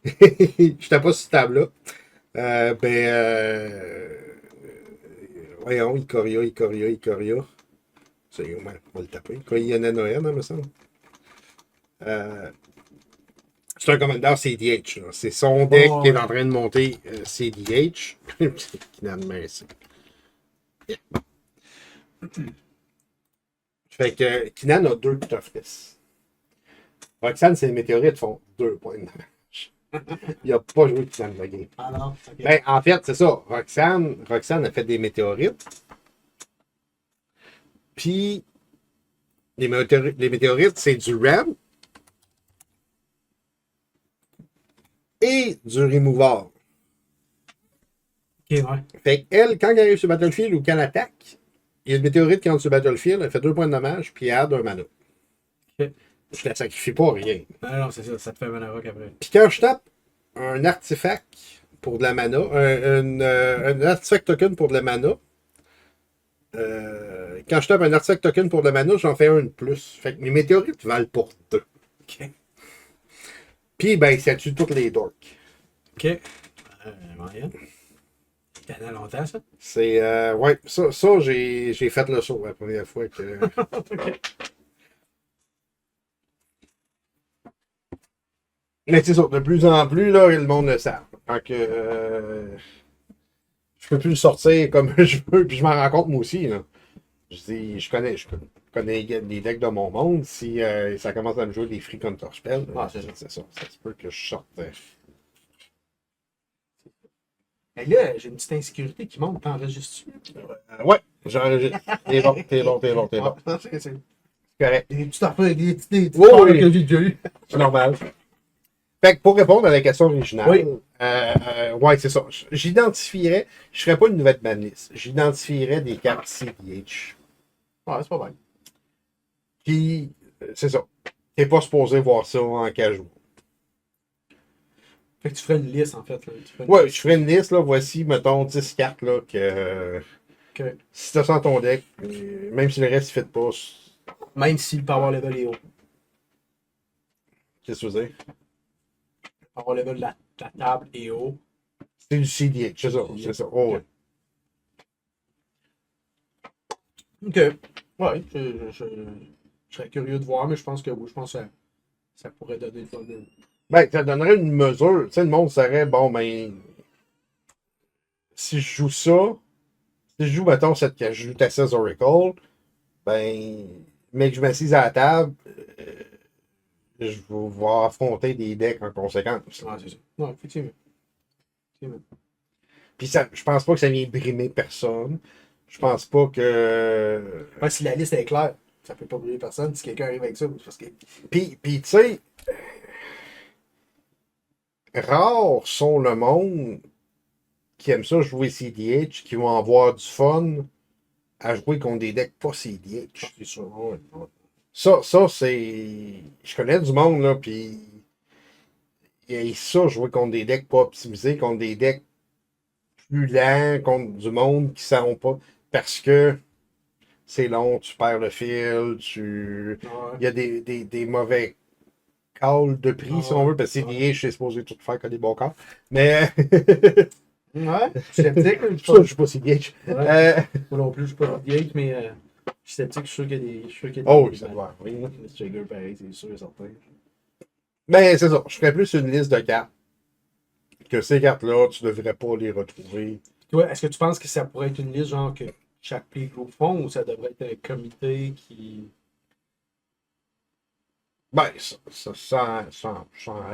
J'étais pas sur cette table-là. Voyons, Ikoria. C'est on va le taper. Quand il y en a Noël, hein, me semble. C'est un commandeur CDH. Là. C'est son deck qui est en train de monter CDH. Qui n'a de merci. Fait que Kinan a 2 toughness. Roxane, ses météorites font 2 points de damage. Il n'a pas joué Kinan de la game. Ah non. Okay. Ben, en fait, c'est ça. Roxane a fait des météorites. Puis, les météorites, c'est du RAM et du removal. OK, ouais. Fait qu'elle, quand elle arrive sur le battlefield ou qu'elle attaque, il y a une météorite qui entre sur le battlefield, elle fait 2 points de dommage, puis elle add un mana. Okay. Je la sacrifie pas rien. Non, c'est ça, ça te fait un mana rock après. Puis quand je tape un artefact pour de la mana, un artefact token pour de la mana, quand je tape un artefact token pour de la mana, j'en fais un de plus. Fait que mes météorites valent pour 2. OK. Puis, ben, ça tue toutes les dorks. OK. Moyen. T'en as longtemps, ça? C'est, ouais, ça j'ai fait le saut la première fois que... OK. Mais c'est ça, de plus en plus, là, le monde le sait. Quand que, peux plus le sortir comme je veux, puis je m'en rends compte moi aussi. Là. Je dis, je connais les decks de mon monde. Si ça commence à me jouer des free counterspells, c'est ça. Ça se peut que je sorte. Et là, j'ai une petite insécurité qui monte. T'enregistres-tu? Ouais, j'enregistre. T'es bon, t'es bon, t'es bon, t'es bon. C'est Correct. des petites affaires, des petites Oui, affaires oui. que j'ai déjà eues. C'est normal. Fait que pour répondre à la question originale, Oui. ouais, c'est ça. J'identifierais, je ferais pas une nouvelle banlist. J'identifierais des cartes CDH. Ouais, c'est pas mal. Puis, c'est ça. T'es pas supposé voir ça en casual. Fait que tu ferais une liste, en fait. Là. Tu ferais une Ouais, liste. je ferais une liste, là. Voici, mettons, 10 cartes, là, que Que si t'as ça dans ton deck, même si le reste, il fait pas, même si le power level est haut. qu'est-ce que tu veux dire? Le power level de la table est haut. C'est du CDH, c'est ça, c'est ça. Oh, ouais. Ok. Ouais, je serais curieux de voir, mais je pense que oui, je pense que ça pourrait donner une bonne. Ben, ça donnerait une mesure. Tu sais, le monde saurait, bon, ben, si je joue ça, si je joue, mettons, je joue Texas Oracle, ben, mais que je m'assise à la table, je vais affronter des decks en conséquence. Ouais, c'est ça. Non, effectivement. Puis ça, je pense pas que ça vient brimer personne. Je pense pas que. Ouais, si la liste est claire, ça peut pas brûler personne. Si quelqu'un arrive avec ça, c'est parce que. Puis tu sais, rares sont le monde qui aime ça jouer CDH, qui vont avoir du fun à jouer contre des decks pas CDH. C'est sûr, ouais. Ça c'est. Je connais du monde, là, puis. Il y a ça, jouer contre des decks pas optimisés, contre des decks plus lents, contre du monde qui ne savent pas. Parce que c'est long, tu perds le fil, il y a des mauvais calls de prix, si on veut, parce que CDH, je suis supposé tout faire que des bons calls. Mais. Ouais, je suis sceptique. Ça, je suis pas CDH. Ouais. Moi non plus, je suis pas vieille, mais je suis sceptique, je suis sûr qu'il y a des. Je suis sûr qu'il y a des. Oh, oui, ça doit arriver. Des triggers pareil, c'est sûr et certain. Mais c'est ça, je ferais plus une liste de cartes. Que ces cartes-là, tu devrais pas les retrouver. Toi, est-ce que tu penses que ça pourrait être une liste genre que chaque playgroup font ou ça devrait être un comité qui. Ben, sans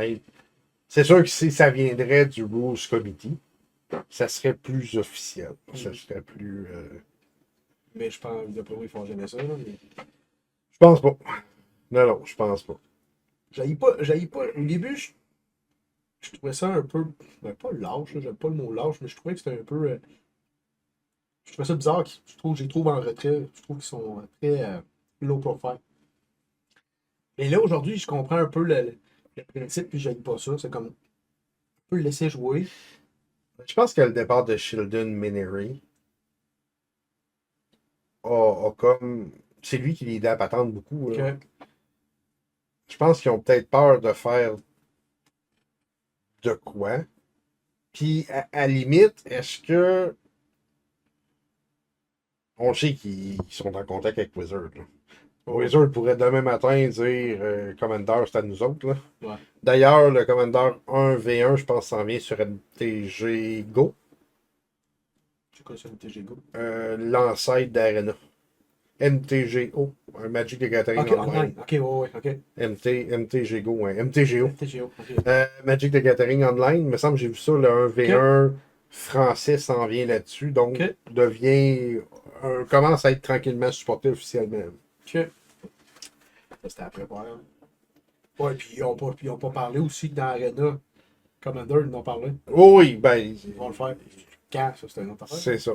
être. C'est sûr que si ça viendrait du Rules Committee, ça serait plus officiel. Ça serait plus. Mais je pense, d'après moi, ils font jamais ça. Là, mais. Je pense pas. Non, je pense pas. J'haïs pas. Au début, je trouvais ça un peu. Ben, pas lâche, là, j'aime pas le mot lâche, mais je trouvais que c'était un peu. Je trouvais ça bizarre. Je les trouve en retrait. Je trouve qu'ils sont très low profile. Et là, aujourd'hui, je comprends un peu le principe, puis j'aime pas ça. C'est comme. On peut le laisser jouer. Je pense que le départ de Sheldon Minery a comme. C'est lui qui les aide à patendre beaucoup. Là. Que, Je pense qu'ils ont peut-être peur de faire de quoi. Puis, à limite, est-ce que. On sait qu'ils sont en contact avec Wizard. Là. Wizard pourrait demain matin dire Commander, c'est à nous autres. Là. ouais. D'ailleurs, le Commander 1v1, je pense, s'en vient sur MTG Go. C'est quoi ça, MTG Go? L'ancêtre d'Arena. MTGO, un Magic the Gathering Ok, online. Ok, ouais, ok. MTG Go, ouais. MTGO. MTGO, ok. Magic the Gathering Online, il me semble que j'ai vu ça, le 1v1 français s'en vient là-dessus, donc Ok. devient commence à être tranquillement supporté officiellement. Ok. Ça, c'était après, ouais. Ouais, puis ils ont pas parlé aussi que dans Arena, Commander, ils en ont parlé. Oui, ben, Ils vont le faire. Quand, ça, c'était une autre affaire. c'est ça.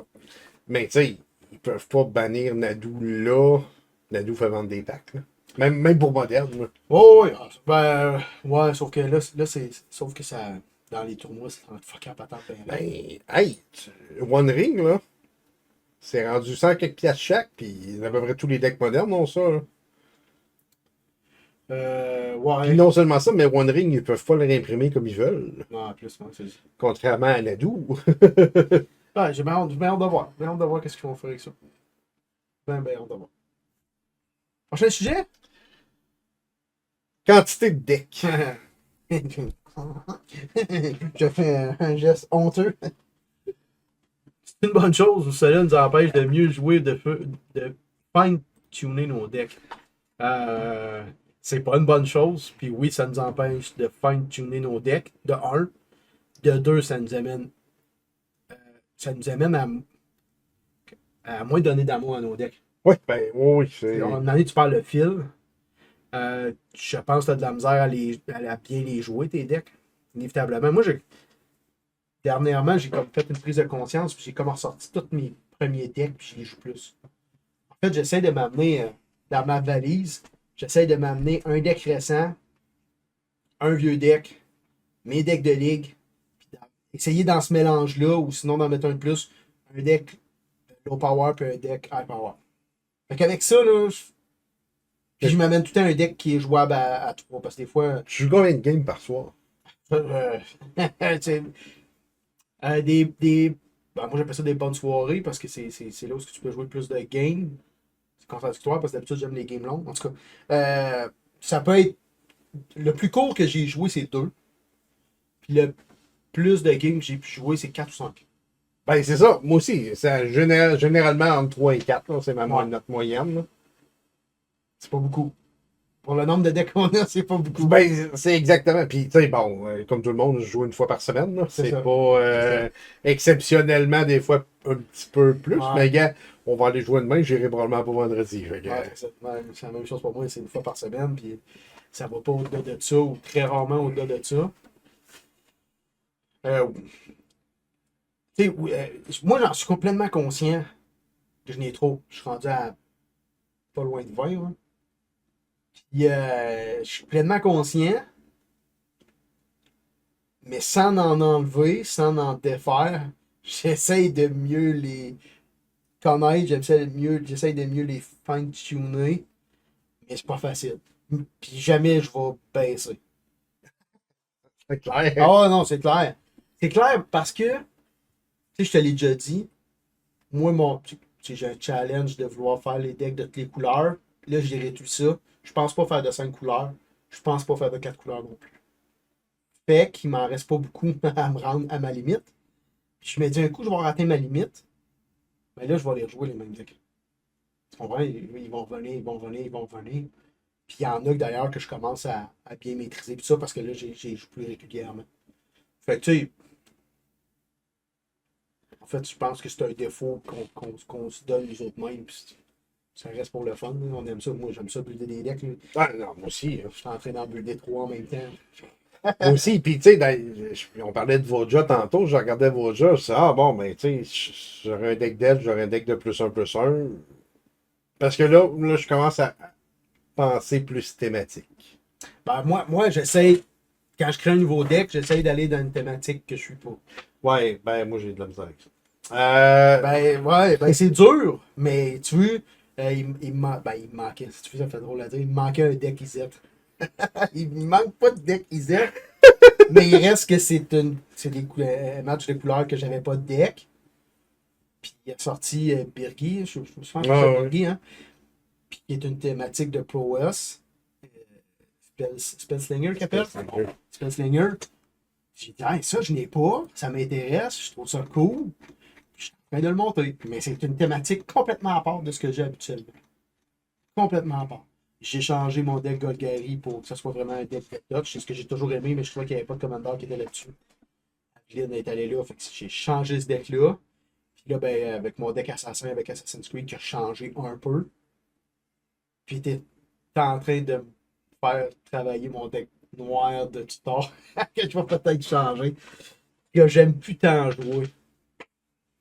Mais tu sais, ils peuvent pas bannir Nadou là. Nadou fait vendre des packs, là. Même pour moderne, là. Oh, oui. Ben, ouais, sauf que là c'est. Sauf que ça. Dans les tournois, c'est en fuck up à temps plein. Ben, hey, One Ring, là, c'est rendu 100 quelques piastres chaque, puis à peu près tous les decks modernes ont ça, là. Ouais. Puis non seulement ça, mais One Ring, ils peuvent pas le réimprimer comme ils veulent. Non, en plus, c'est. Contrairement à Nadou. Ouais, j'ai bien hâte de voir. Bien hâte de voir qu'est-ce qu'ils vont faire avec ça. Ben hâte de voir. Prochain sujet? Quantité de decks. Je fais un geste honteux. C'est une bonne chose, ou cela nous empêche de mieux jouer, de fine-tuner nos decks. C'est pas une bonne chose, puis oui, ça nous empêche de fine-tuner nos decks, de un. De deux, ça nous amène à moins donner d'amour à nos decks. Oui, ben oui, c'est. À un moment donné, tu parles de fil. Je pense que tu as de la misère à bien les jouer, tes decks. Inévitablement. Moi, dernièrement, j'ai comme fait une prise de conscience, puis j'ai comme ressorti tous mes premiers decks, puis je les joue plus. En fait, j'essaie de m'amener dans ma valise, j'essaie de m'amener un deck récent, un vieux deck, mes decks de ligue, puis essayer dans ce mélange-là, ou sinon d'en mettre un de plus, un deck low power, puis un deck high power. Fait qu'avec ça, là, puis je m'amène tout le temps un deck qui est jouable à 3, parce que des fois. Tu joues combien de games par soir? Tu sais, moi j'appelle ça des bonnes soirées parce que c'est là où tu peux jouer plus de games. C'est contradictoire parce que d'habitude j'aime les games longs. En tout cas, ça peut être. Le plus court que j'ai joué, c'est 2. Puis le plus de games que j'ai pu jouer, c'est 4 ou 5. Ben, c'est ça. Moi aussi. C'est généralement entre 3 et 4. Là, c'est notre moyenne. Là. C'est pas beaucoup. Pour le nombre de decks qu'on a, c'est pas beaucoup. Ben, c'est exactement. Puis, tu sais, bon, comme tout le monde, je joue une fois par semaine. Là. C'est ça. pas exceptionnellement, des fois, un petit peu plus. Ouais. Mais, gars, on va aller jouer demain. J'irai probablement pas vendredi. Ouais, c'est la même chose pour moi. C'est une fois par semaine. Puis ça va pas au-delà de ça, ou très rarement au-delà de ça. Moi, j'en suis complètement conscient que je n'ai trop. Je suis rendu à pas loin de 20. Là. Puis, je suis pleinement conscient, mais sans en enlever, sans en défaire, j'essaye de mieux les connaître, j'essaie de mieux les fine-tuner, mais c'est pas facile. Puis jamais je vais baisser. C'est clair. Ah non, c'est clair. C'est clair parce que, tu sais, je te l'ai déjà dit, moi, j'ai un challenge de vouloir faire les decks de toutes les couleurs. Là, j'ai réduit ça. Je pense pas faire de 5 couleurs. Je pense pas faire de 4 couleurs non plus. Fait qu'il m'en reste pas beaucoup à me rendre à ma limite. Puis je me dis un coup, je vais rater ma limite. Mais là, je vais les rejouer les mêmes decks. Tu comprends? Ils vont revenir, ils vont revenir, ils vont revenir. Puis il y en a d'ailleurs que je commence à bien maîtriser. Puis ça, parce que là, j'ai joue plus régulièrement. Fait que tu sais, en fait, je pense que c'est un défaut qu'on se donne les autres mêmes. Puis ça reste pour le fun. Là. On aime ça. Moi, j'aime ça builder des decks. Là. Ah, non, moi aussi. Je suis en train d'en builder 3 en même temps. Moi aussi, puis tu sais, on parlait de Voja tantôt, je regardais Voja, je disais, ah bon, ben tu sais, j'aurais un deck d'aide, j'aurais un deck de +1/+1. Parce que là, je commence à penser plus thématique. Ben, moi j'essaie, quand je crée un nouveau deck, j'essaie d'aller dans une thématique que je suis pas. Ouais, ben moi j'ai de la misère avec ça. Ben c'est dur, mais tu vois, il me manquait, si tu veux, ça fait drôle à dire, il me manquait un deck IZ. Il me manque pas de deck IZ, mais il reste que c'est des matchs de couleurs que j'avais pas de deck. Puis il a sorti Birgi, je me souviens que c'est Birgi, hein, puis qui est une thématique de ProS. Spellslinger qu'il appelle? Spellslinger. J'ai dit, hey, ça, je n'ai pas, ça m'intéresse, je trouve ça cool. Je suis en train de le monter. Mais c'est une thématique complètement à part de ce que j'ai habituellement. Complètement à part. J'ai changé mon deck Golgari pour que ça soit vraiment un deck touch. C'est ce que j'ai toujours aimé, mais je trouvais qu'il n'y avait pas de commandeur qui était là-dessus. Adeline est allée là, fait que j'ai changé ce deck-là. Puis là, ben, avec mon deck Assassin, avec Assassin's Creed, qui a changé un peu. Puis t'es en train de me faire travailler mon deck noir de tutor, que je vais peut-être changer. Que j'aime plus tant jouer.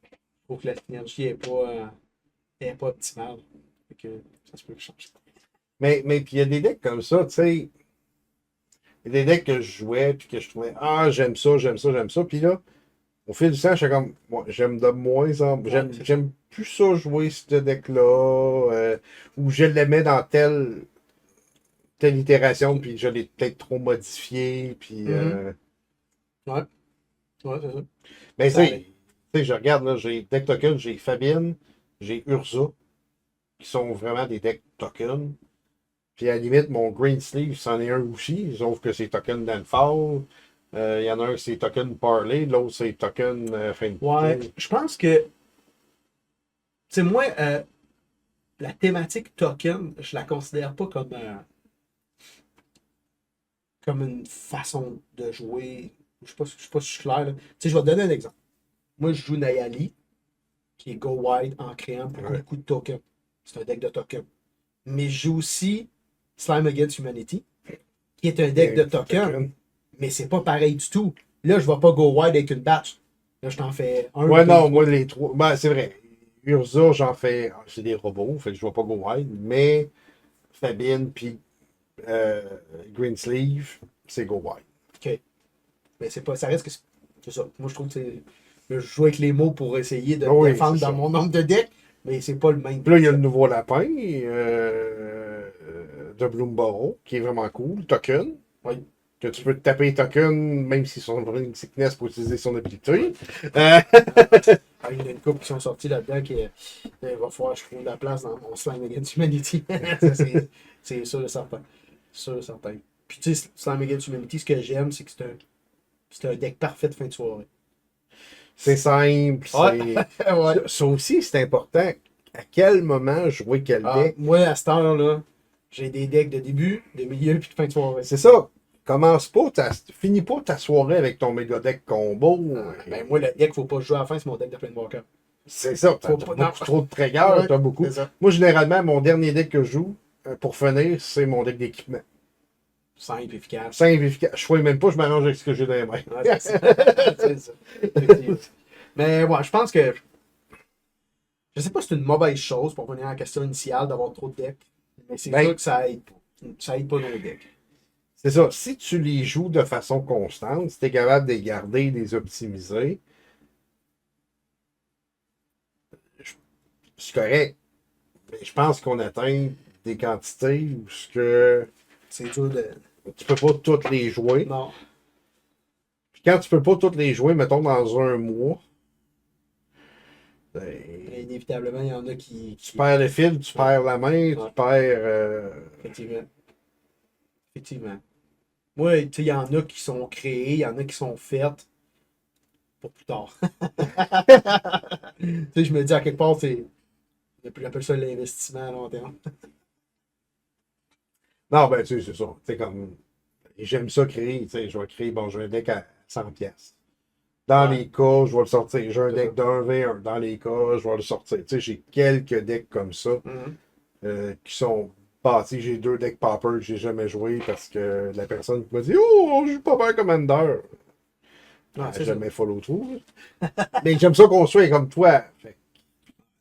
Je trouve que la synergie est pas optimale. Fait que ça se peut changer. Mais puis il y a des decks comme ça, tu sais. Il y a des decks que je jouais, puis que je trouvais, ah, j'aime ça, j'aime ça, j'aime ça. Puis là, au fil du temps, je suis comme, moi, j'aime de moins en moins. J'aime plus ça jouer ce deck-là, ou je l'aimais dans telle itération, puis je l'ai peut-être trop modifié, puis. Ouais. Ouais, c'est ça. Mais tu sais, je regarde, là, j'ai deck token, j'ai Fabine, j'ai Urza, qui sont vraiment des decks token. Puis à la limite, mon Green Sleeve, c'en est un aussi, sauf que c'est token Landfall. Il y en a un, c'est token Parley, l'autre, c'est token fin de Ouais, je pense que sais, moi, la thématique token, je la considère pas comme une façon de jouer. Je sais pas si je suis clair. Là. Tu sais, je vais te donner un exemple. Moi, je joue Nayali, qui est Go Wide en créant beaucoup de tokens. C'est un deck de tokens. Mais je joue aussi Slime Against Humanity, qui est un deck de tokens, mais c'est pas pareil du tout. Là, je vais pas Go Wide avec une batch. Là, je t'en fais un. Ouais, non, moi, les trois. Ben, c'est vrai. Urza, j'en fais. C'est des robots, fait que je vais pas go wide, mais Fabine puis Greensleeve, c'est go wide. OK. Mais c'est pas. Ça reste que c'est ça. Moi, je trouve que c'est. Je joue avec les mots pour essayer de me défendre dans mon nombre de decks, mais c'est pas le même. Puis là, il y a le nouveau lapin de Bloomborough, qui est vraiment cool. Token. Oui. Que tu peux te taper les tokens, même s'ils sont dans une sickness pour utiliser son habilité. Il y en a une couple qui sont sortis là-dedans qui il va falloir que je trouve de la place dans mon Slime Against Humanity. C'est sûr et certain. Sûr et certain. Puis tu sais, Slime Against Humanity, ce que j'aime, c'est que c'est un deck parfait de fin de soirée. C'est simple. Ouais. Ouais. Ça aussi, c'est important. À quel moment jouer quel deck? Moi, à cette heure-là, j'ai des decks de début, de milieu puis de fin de soirée. C'est ça. Commence pas, finis pas ta soirée avec ton méga deck combo. Ben, moi, le deck, faut pas jouer à la fin, c'est mon deck de Planewalker. C'est ça, t'as beaucoup trop de triggers, t'as beaucoup. Moi, généralement, mon dernier deck que je joue, pour finir, c'est mon deck d'équipement. Simple, efficace. Simple, efficace. Je fouille même pas, je m'arrange avec ce que j'ai dans les mains. Ouais, c'est ça. Mais ouais, je pense que. Je sais pas si c'est une mauvaise chose pour venir à la question initiale d'avoir trop de decks. Mais c'est sûr que ça aide pas. Ça aide pas nos decks. C'est ça. Si tu les joues de façon constante, si tu es capable de les garder, de les optimiser, c'est correct. Mais je pense qu'on atteint des quantités où ce que. C'est dur de. Tu peux pas toutes les jouer. Non. Puis quand tu peux pas toutes les jouer, mettons dans un mois. Inévitablement, il y en a qui. Tu perds le fil, tu perds la main, tu perds. Effectivement. Effectivement. Moi, tu sais, il y en a qui sont créées, il y en a qui sont faites pour plus tard. Tu sais, je me dis à quelque part, c'est. J'appelle ça l'investissement à long terme. Non, ben, tu sais, c'est ça. Tu sais, comme. J'aime ça créer, tu sais, je vais créer, bon, j'ai un deck à 100 pièces. Dans les cas, je vais le sortir. J'ai un deck d'un V1. Dans les cas, je vais le sortir. Tu sais, j'ai quelques decks comme ça qui sont bâtis. J'ai 2 decks Popper que j'ai jamais joué parce que la personne m'a dit oh, on joue pas bien Commander. J'ai jamais follow through. Mais j'aime ça construire comme toi. Fait,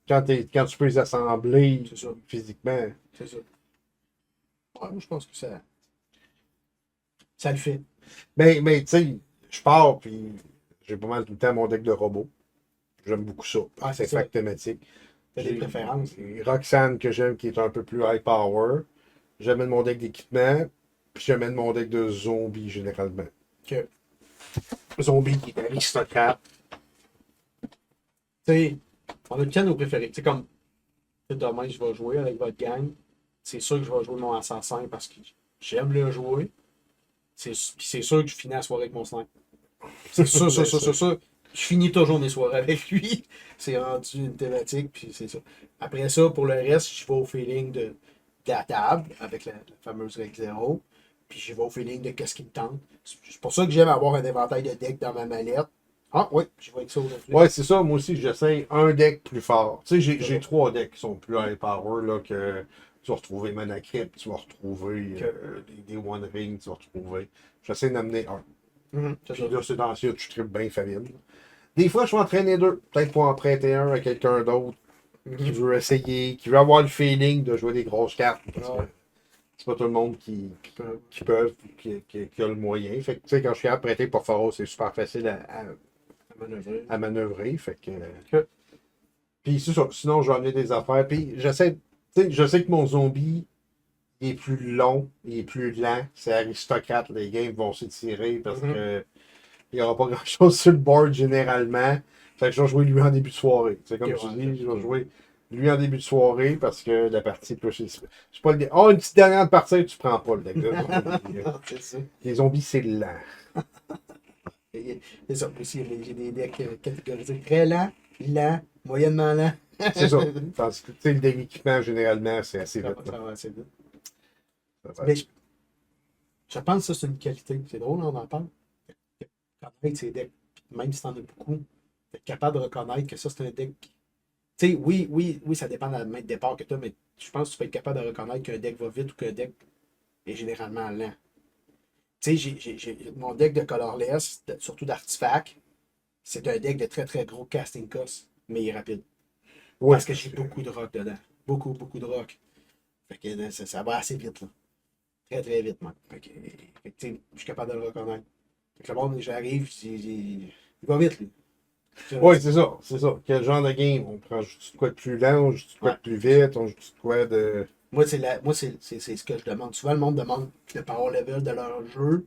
quand tu peux les assembler physiquement. C'est ça. Ouais, moi, je pense que ça le fait. Mais tu sais, je pars puis j'ai pas mal tout le temps mon deck de robots. J'aime beaucoup ça. C'est fact thématique. T'as des préférences. Roxanne que j'aime qui est un peu plus high power. J'amène mon deck d'équipement. Puis j'amène mon deck de zombies généralement. Que Zombie qui est aristocrate. Tu sais, on a une nos préférés. Tu sais, comme demain, je vais jouer avec votre gang. C'est sûr que je vais jouer mon assassin parce que j'aime le jouer. Puis c'est sûr que je finis la soirée avec mon sniper. C'est sûr, ça. Je finis toujours mes soirées avec lui. C'est rendu une thématique, puis c'est ça. Après ça, pour le reste, je vais au feeling de la table, avec la fameuse règle 0. Puis je vais au feeling de qu'est-ce qui me tente. C'est pour ça que j'aime avoir un éventail de decks dans ma mallette. Ah oui, je vais avec ça aujourd'hui. Ouais, c'est ça. Moi aussi, j'essaie un deck plus fort. Tu sais, j'ai 3 decks qui sont plus high power, là, que tu vas retrouver Mana Crypt, tu vas retrouver des One Ring, tu vas retrouver. J'essaie d'amener un. Puis là, c'est dans ça, tu tripes bien famine. Des fois, je vais entraîner 2. Peut-être pour en prêter un à quelqu'un d'autre qui veut essayer, qui veut avoir le feeling de jouer des grosses cartes. Parce que c'est pas tout le monde qui peut, qui a le moyen. Fait que, tu sais, quand je suis à prêter pour Pharaoh, c'est super facile à manœuvrer. Fait que. Puis c'est ça. Sinon, je vais amener des affaires. Puis je sais que mon zombie il est plus long, il est plus lent. C'est aristocrate. Les games vont s'étirer parce que il n'y aura pas grand-chose sur le board généralement. Fait que je vais jouer lui en début de soirée. C'est comme tu dis, je vais jouer lui en début de soirée parce que la partie peut. C'est pas le. Oh, une petite dernière de partie, tu prends pas le deck. Les zombies, c'est lent. C'est ça, aussi, j'ai des decks catégorisés très lents, lents, moyennement lents. C'est ça. Tandis que, tu sais, le deck équipement, généralement, c'est assez Ça vite. va, Là. ça va assez vite. Ça va. Mais je pense que ça, c'est une qualité. C'est drôle, on en parle. Connaître ses decks, même si t'en as beaucoup, être capable de reconnaître que ça, c'est un deck. Tu sais, oui, ça dépend de la main de départ que tu as, mais je pense que tu peux être capable de reconnaître qu'un deck va vite ou qu'un deck est généralement lent. Tu sais, j'ai mon deck de colorless, surtout d'artefact, c'est un deck de très très gros casting cost, mais il est rapide. Ouais. Parce que j'ai beaucoup de rock dedans. Beaucoup, beaucoup de rock. Fait que ça va assez vite, là. Très très vite, man. Fait que, tu sais, je suis capable de le reconnaître. Fait que le monde, j'arrive, il va vite, lui. Oui, c'est ça. C'est ça. Quel genre de game? On prend juste de quoi de plus lent, on joue de quoi de plus vite, on joue de quoi de. Moi, c'est ce que je demande. Souvent, le monde demande le power level de leur jeu,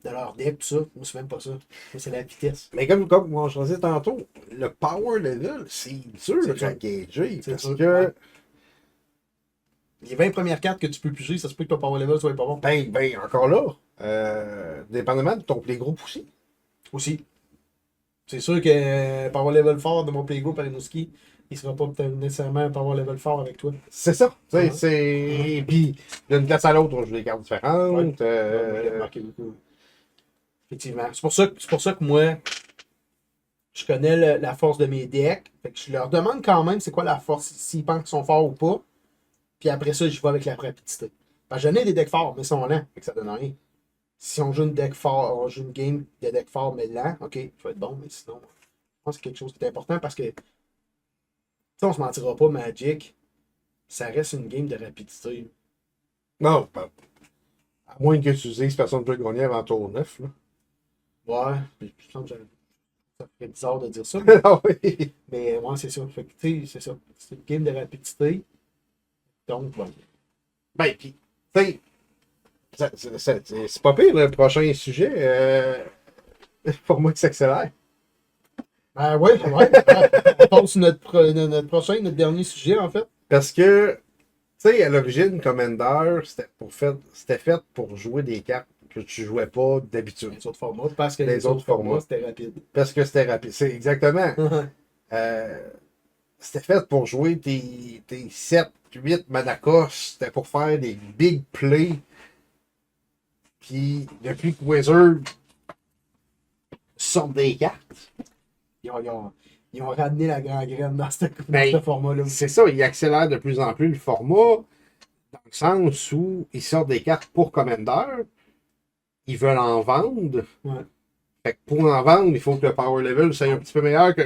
de leur deck, tout ça. Moi, c'est même pas ça. Moi, c'est la vitesse. Mais comme on choisit tantôt, le power level, c'est dur C'est à dur. gager. C'est Parce dur, que, ouais. Les 20 premières cartes que tu peux piger, ça se peut que ton power level soit pas bon. ben, encore là, dépendamment de ton playgroup aussi. Aussi. C'est sûr que power level fort de mon playgroup Parinowski, il sera pas peut-être nécessairement un power level fort avec toi. C'est ça. Tu sais, Ouais. c'est. Puis, d'une place à l'autre, on joue des cartes différentes. Ouais, j'ai remarqué beaucoup. Effectivement. C'est pour ça que moi, je connais la force de mes decks. Fait que je leur demande quand même c'est quoi la force, s'ils pensent qu'ils sont forts ou pas. Puis après ça, je vais avec la rapidité. Parce que j'en ai des decks forts, mais ils sont lents. Fait que ça donne rien. Si on joue une deck fort, on joue une game de deck fort mais lent, ok, il faut être bon, mais sinon, je pense que c'est quelque chose qui est important parce que, tu sais, on se mentira pas, Magic, ça reste une game de rapidité. Non, à moins que tu dises personne ne peut gagner avant tour 9. Là. Ouais, puis je pense que ça ferait bizarre de dire ça, Ah oui. mais ouais, c'est ça. Fait que, tu sais, c'est ça. C'est une game de rapidité. Donc, bon. Ben, puis, tu sais, c'est pas pire le prochain sujet. Pour moi, qui s'accélère. Ah ouais, ouais. On passe sur notre prochain, notre dernier sujet, en fait. Parce que, tu sais, à l'origine, Commander, c'était fait pour jouer des cartes que tu jouais pas d'habitude. Les autres formats, parce que Les les autres autres formats, formats. c'était rapide. Parce que c'était rapide. C'est exactement. Euh, c'était fait pour jouer tes 7, 8 Manacos. C'était pour faire des big plays. Puis, depuis que Wizard sort des cartes, Ils ont ramené la gangrène dans ce ben, format-là. c'est ça, il accélère de plus en plus le format, dans le sens où ils sortent des cartes pour Commander, ils veulent en vendre. Ouais. Fait que pour en vendre, il faut que le power level soit un petit peu meilleur que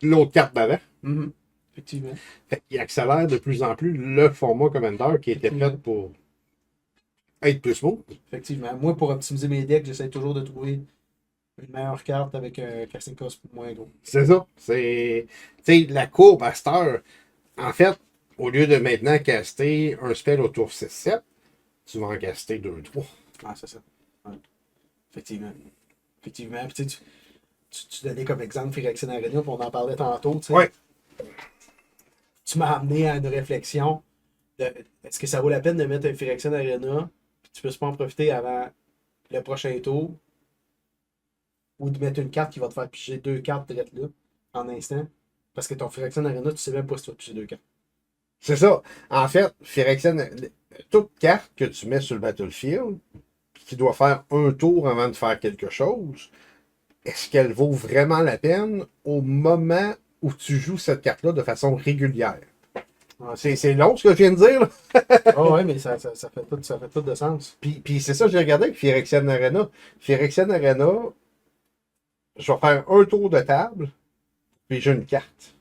l'autre carte d'avant. Mhm. Effectivement. Fait qu'il accélère de plus en plus le format Commander qui était fait pour être plus smooth. Effectivement. Moi, pour optimiser mes decks, j'essaie toujours de trouver une meilleure carte avec un casting cost moins gros. C'est ça. C'est. Tu sais, la courbe à cette heure, en fait, au lieu de maintenant caster un spell au tour 6-7, tu vas en caster 2-3. Ah, c'est ça. Ouais. Effectivement. Effectivement. Puis, tu donnais comme exemple Phyrexian Arena, puis on en parlait tantôt. Tu sais. Ouais. Tu m'as amené à une réflexion de est-ce que ça vaut la peine de mettre un Phyrexian Arena, puis tu peux pas en profiter avant le prochain tour, ou de mettre une carte qui va te faire piger deux cartes direct là, en instant. Parce que ton Phyrexian Arena, tu sais même pas si tu vas piger deux cartes. C'est ça. En fait, Phyrexian, toute carte que tu mets sur le battlefield, qui doit faire un tour avant de faire quelque chose, est-ce qu'elle vaut vraiment la peine au moment où tu joues cette carte-là de façon régulière? Ouais, C'est long ce que je viens de dire. Là. oh, ouais, mais ça fait tout de sens. Puis c'est ça que j'ai regardé avec Phyrexian Arena. Phyrexian Arena, je vais faire un tour de table, puis j'ai une carte.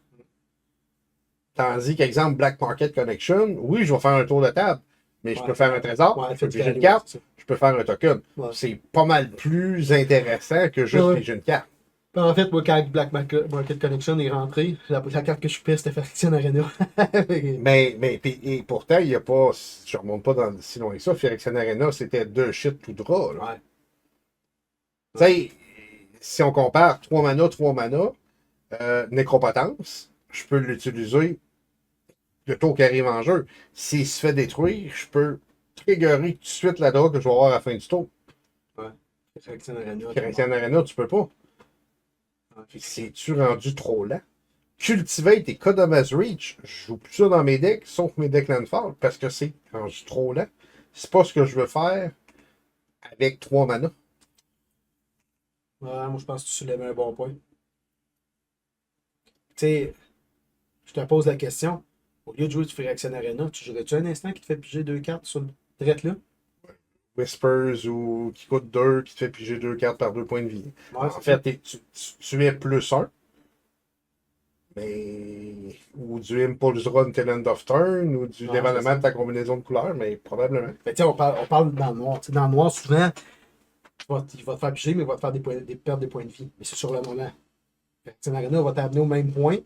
Tandis qu'exemple, Black Market Connection, oui, je vais faire un tour de table, mais je Ouais. peux faire un trésor, Ouais, je peux fait piger du une value, carte, c'est ça. je peux faire un token. Ouais. C'est pas mal plus intéressant que juste Ouais. piger une carte. Puis en fait, moi, quand Black Market Connection est rentré, la carte que je pisse, c'était Phyrexian Arena. Mais et pourtant, il n'y a pas, je ne remonte pas si loin que ça, Phyrexian Arena, c'était 2 shit tout droit. Là. Ouais. Tu sais, si on compare 3 mana, Nécropotence, je peux l'utiliser le tour qui arrive en jeu. S'il se fait détruire, je peux triggerer tout de suite la drogue que je vais avoir à la fin du tour. Phyrexian Arena. Phyrexian Arena, tu peux pas. C'est-tu rendu trop lent? Cultivate et Kodoma's Reach, je joue plus ça dans mes decks, sauf mes decks Landfall, parce que c'est rendu trop lent. C'est pas ce que je veux faire avec 3 mana. Ouais, moi je pense que tu soulèves un bon point. Tu sais, je te pose la question. Au lieu de jouer du Phyrexian Arena, tu jouerais-tu un instant qui te fait piger 2 cartes sur le direct là? Whispers ou qui coûte 2, qui te fait piger 2 cartes par 2 points de vie. Ouais, En fait, tu es plus 1. Mais. Ou du Impulse Run Till End of Turn, ou du développement de ta combinaison de couleurs, mais probablement. Mais tu sais, on parle dans le noir. T'sais, dans le noir, souvent, il va te faire piger, mais il va te faire des pertes de points de vie. Mais c'est sur le moment. Phyrexian Arena va t'amener au même point,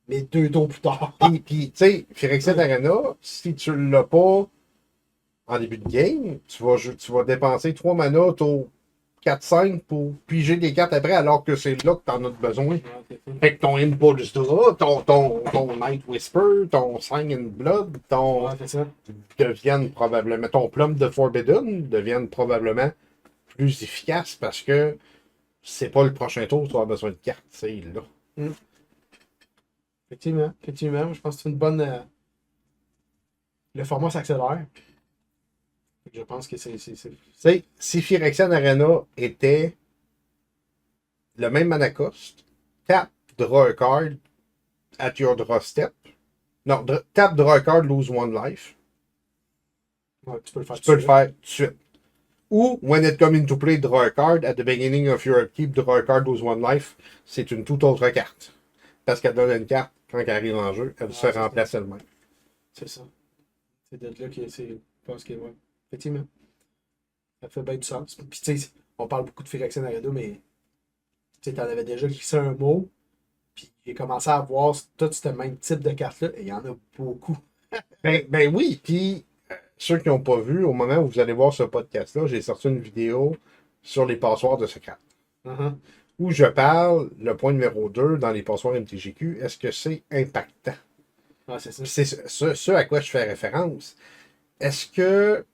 mais 2 tours plus tard. Puis tu sais, Phyrexian Arena, si tu l'as pas en début de game, tu vas dépenser 3 mana, tour 4-5 pour piger des cartes après, alors que c'est là que tu en as besoin. Fait que ton Impulse Draw, ton Night Whisper, ton Sign in Blood, deviennent probablement, ton Plum de Forbidden deviennent probablement plus efficaces parce que c'est pas le prochain tour où tu vas avoir besoin de cartes, c'est là. Effectivement, je pense que c'est une bonne. Le format s'accélère. Je pense que c'est. Tu sais, si Phyrexian Arena était le même mana cost, tap, draw a card at your draw step. Non, tap, draw a card, lose 1 life. Ouais, tu peux le faire Tu peux le faire tout de suite. Ou, when it comes into play, draw a card. At the beginning of your upkeep, draw a card, lose 1 life. C'est une toute autre carte. Parce qu'elle donne une carte, quand elle arrive en jeu, elle se remplace elle-même. C'est ça. C'est d'être là que c'est. Je pense que, ouais. Effectivement. Ça fait bien du sens. Puis, tu sais, on parle beaucoup de Phyrexian Arena, mais tu sais, t'en avais déjà glissé un mot. Puis, j'ai commencé à voir tout ce même type de cartes-là, et il y en a beaucoup. Ben oui, puis ceux qui n'ont pas vu, au moment où vous allez voir ce podcast-là, j'ai sorti une vidéo sur les passoires de secret. Où je parle, le point numéro 2 dans les passoires MTGQ, est-ce que c'est impactant? Ah, c'est ça. C'est ce à quoi je fais référence. Est-ce que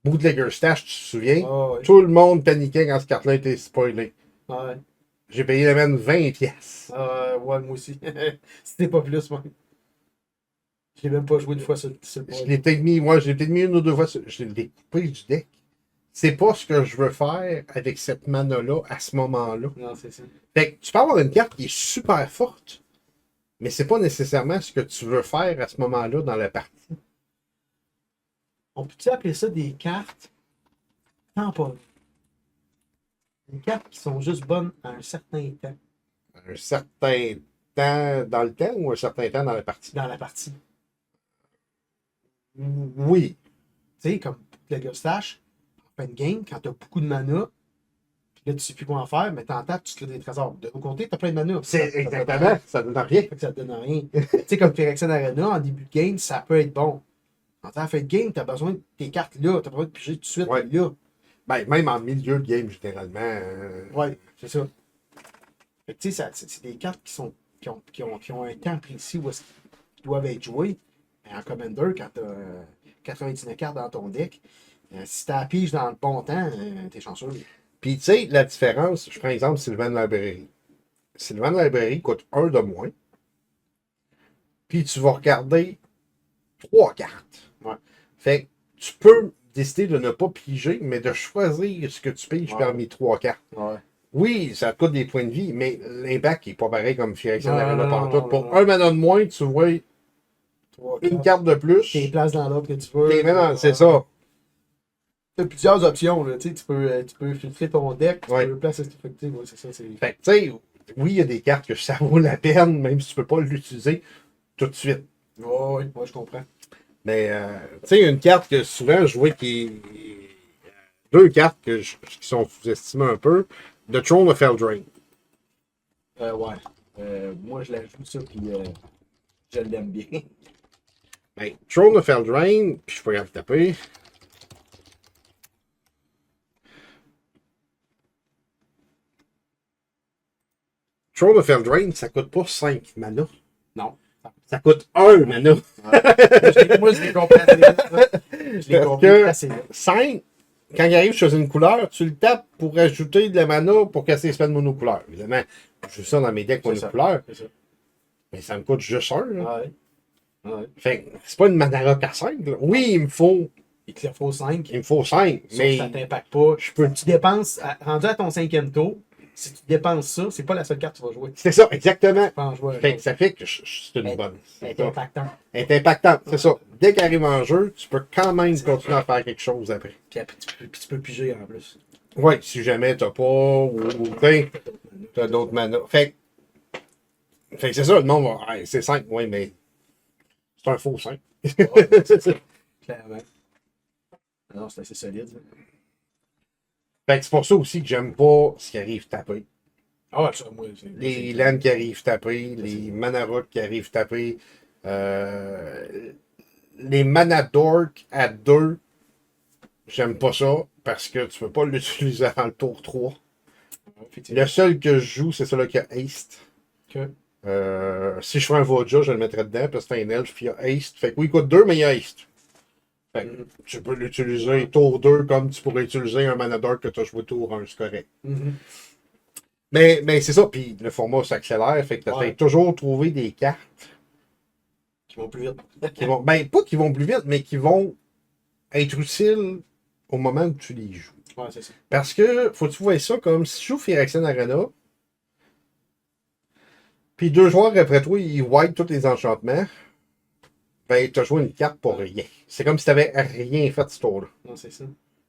Bootlegger Stash, tu te souviens? Ouais. Tout le monde paniquait quand cette carte-là était spoilée. Ouais. J'ai payé la même 20$. Ouais, moi aussi. C'était pas plus, moi. Je l'ai même pas joué une fois sur le Je l'ai peut-être mis, moi, j'ai peut-être mis 1 ou 2 fois. Je l'ai coupé du deck. C'est pas ce que je veux faire avec cette mana-là à ce moment-là. Non, c'est ça. Fait que tu peux avoir une carte qui est super forte, mais c'est pas nécessairement ce que tu veux faire à ce moment-là dans la partie. On peut-tu appeler ça des cartes temporaires? Des cartes qui sont juste bonnes à un certain temps. Un certain temps dans le temps ou un certain temps dans la partie? Dans la partie. Oui. Tu sais, comme le Gustache, en fin de game, quand t'as beaucoup de mana, puis là, tu sais plus quoi en faire, mais t'en tapes, tu crées des trésors. De l'autre côté, t'as plein de mana. C'est exactement, ça donne rien. Fait que ça te donne rien. Tu sais, comme Phyrexian Arena, en début de game, ça peut être bon. En fin de game, t'as besoin de tes cartes là, t'as besoin de piger tout de suite Ouais. là. Ben, même en milieu de game, généralement. Ouais, c'est ça. Fait que tu sais, c'est des cartes qui ont un temps précis où est-ce qu'ils doivent être jouées. Mais en Commander, quand t'as 99 cartes dans ton deck, si t'as la pige dans le bon temps, t'es chanceux. Puis, tu sais, la différence, je prends exemple Sylvan Library. Sylvan Library coûte 1 de moins. Puis, tu vas regarder 3 cartes. Ouais. Fait que tu peux décider de ne pas piger, mais de choisir ce que tu piges parmi 3 cartes. Ouais. Oui, ça te coûte des points de vie, mais l'impact n'est pas pareil comme Phyrexian Non, Arena non, pantoute. non, Pour non. 1 mana de moins, tu vois une carte de plus. Tes places dans l'ordre que tu veux. C'est ça. T'as plusieurs options, là. Tu peux filtrer ton deck, tu Ouais. peux placer effective. Ouais, c'est ça. Fait que, tu sais, oui, il y a des cartes que ça vaut la peine, même si tu peux pas l'utiliser tout de suite. Ouais, moi je comprends. Mais, tu sais, une carte que souvent je vois qui. 2 cartes qui sont sous-estimées un peu. The Throne of Eldraine. Ouais. Moi je la joue ça, puis je l'aime bien. Ben, Throne of Eldraine, puis je suis pas capable de taper. Throne of Eldraine, ça coûte pas 5 mana. Non. Ça coûte 1 mana. Moi je l'ai compris assez vite. Je l'ai compris assez vite. 5, quand il arrive chez une couleur, tu le tapes pour ajouter de la mana pour casser les spells monocouleurs. Évidemment, je fais ça dans mes decks monocouleurs, mais ça me coûte juste un. Là. Ouais. Fait que c'est pas une mana rock à 5. Là. Oui, il me faut. Il te faut 5. Il me faut 5, mais. Ça t'impacte pas. Je peux. Tu dépenses, rendu à ton 5e tour, si tu dépenses ça, c'est pas la seule carte que tu vas jouer. C'est ça, exactement. Tu peux en jouer Fait que ça fait que c'est une bonne. Elle est impactante. Elle est impactante, c'est ça. Dès qu'elle arrive en jeu, tu peux quand même continuer à faire quelque chose après. Puis tu peux piger en plus. Oui, si jamais t'as pas, ou t'as d'autres mana. Fait que c'est ça, le monde va. Hey, c'est 5, oui, mais c'est un faux 5. Clairement. Non, c'est assez solide. Ça. Fait que c'est pour ça aussi que j'aime pas ce qui arrive taper. Ah ouais, ça, moi, Les lands qui arrivent taper, les mana rock qui arrivent taper, les mana dork à 2, j'aime pas ça parce que tu peux pas l'utiliser avant le tour 3. Le seul que je joue, c'est celui qui a haste. Okay. Si je fais un Voja, je le mettrais dedans parce que c'est un elfe puis il a haste. Fait que oui, il coûte 2, mais il a haste. Fait que tu peux l'utiliser tour 2 comme tu pourrais utiliser un mana dark que tu as joué tour 1, c'est correct. Mais c'est ça, puis le format s'accélère, fait que tu as toujours trouvé des cartes qui vont plus vite. Ben, pas qui vont plus vite, mais qui vont être utiles au moment où tu les joues. Ouais, c'est ça. Parce que, faut que tu vois ça comme si je joue Phyrexian Arena, puis 2 joueurs après toi, ils wipe tous les enchantements, ben, tu as joué une carte pour rien. C'est comme si tu n'avais rien fait ce tour-là. Non, c'est ça.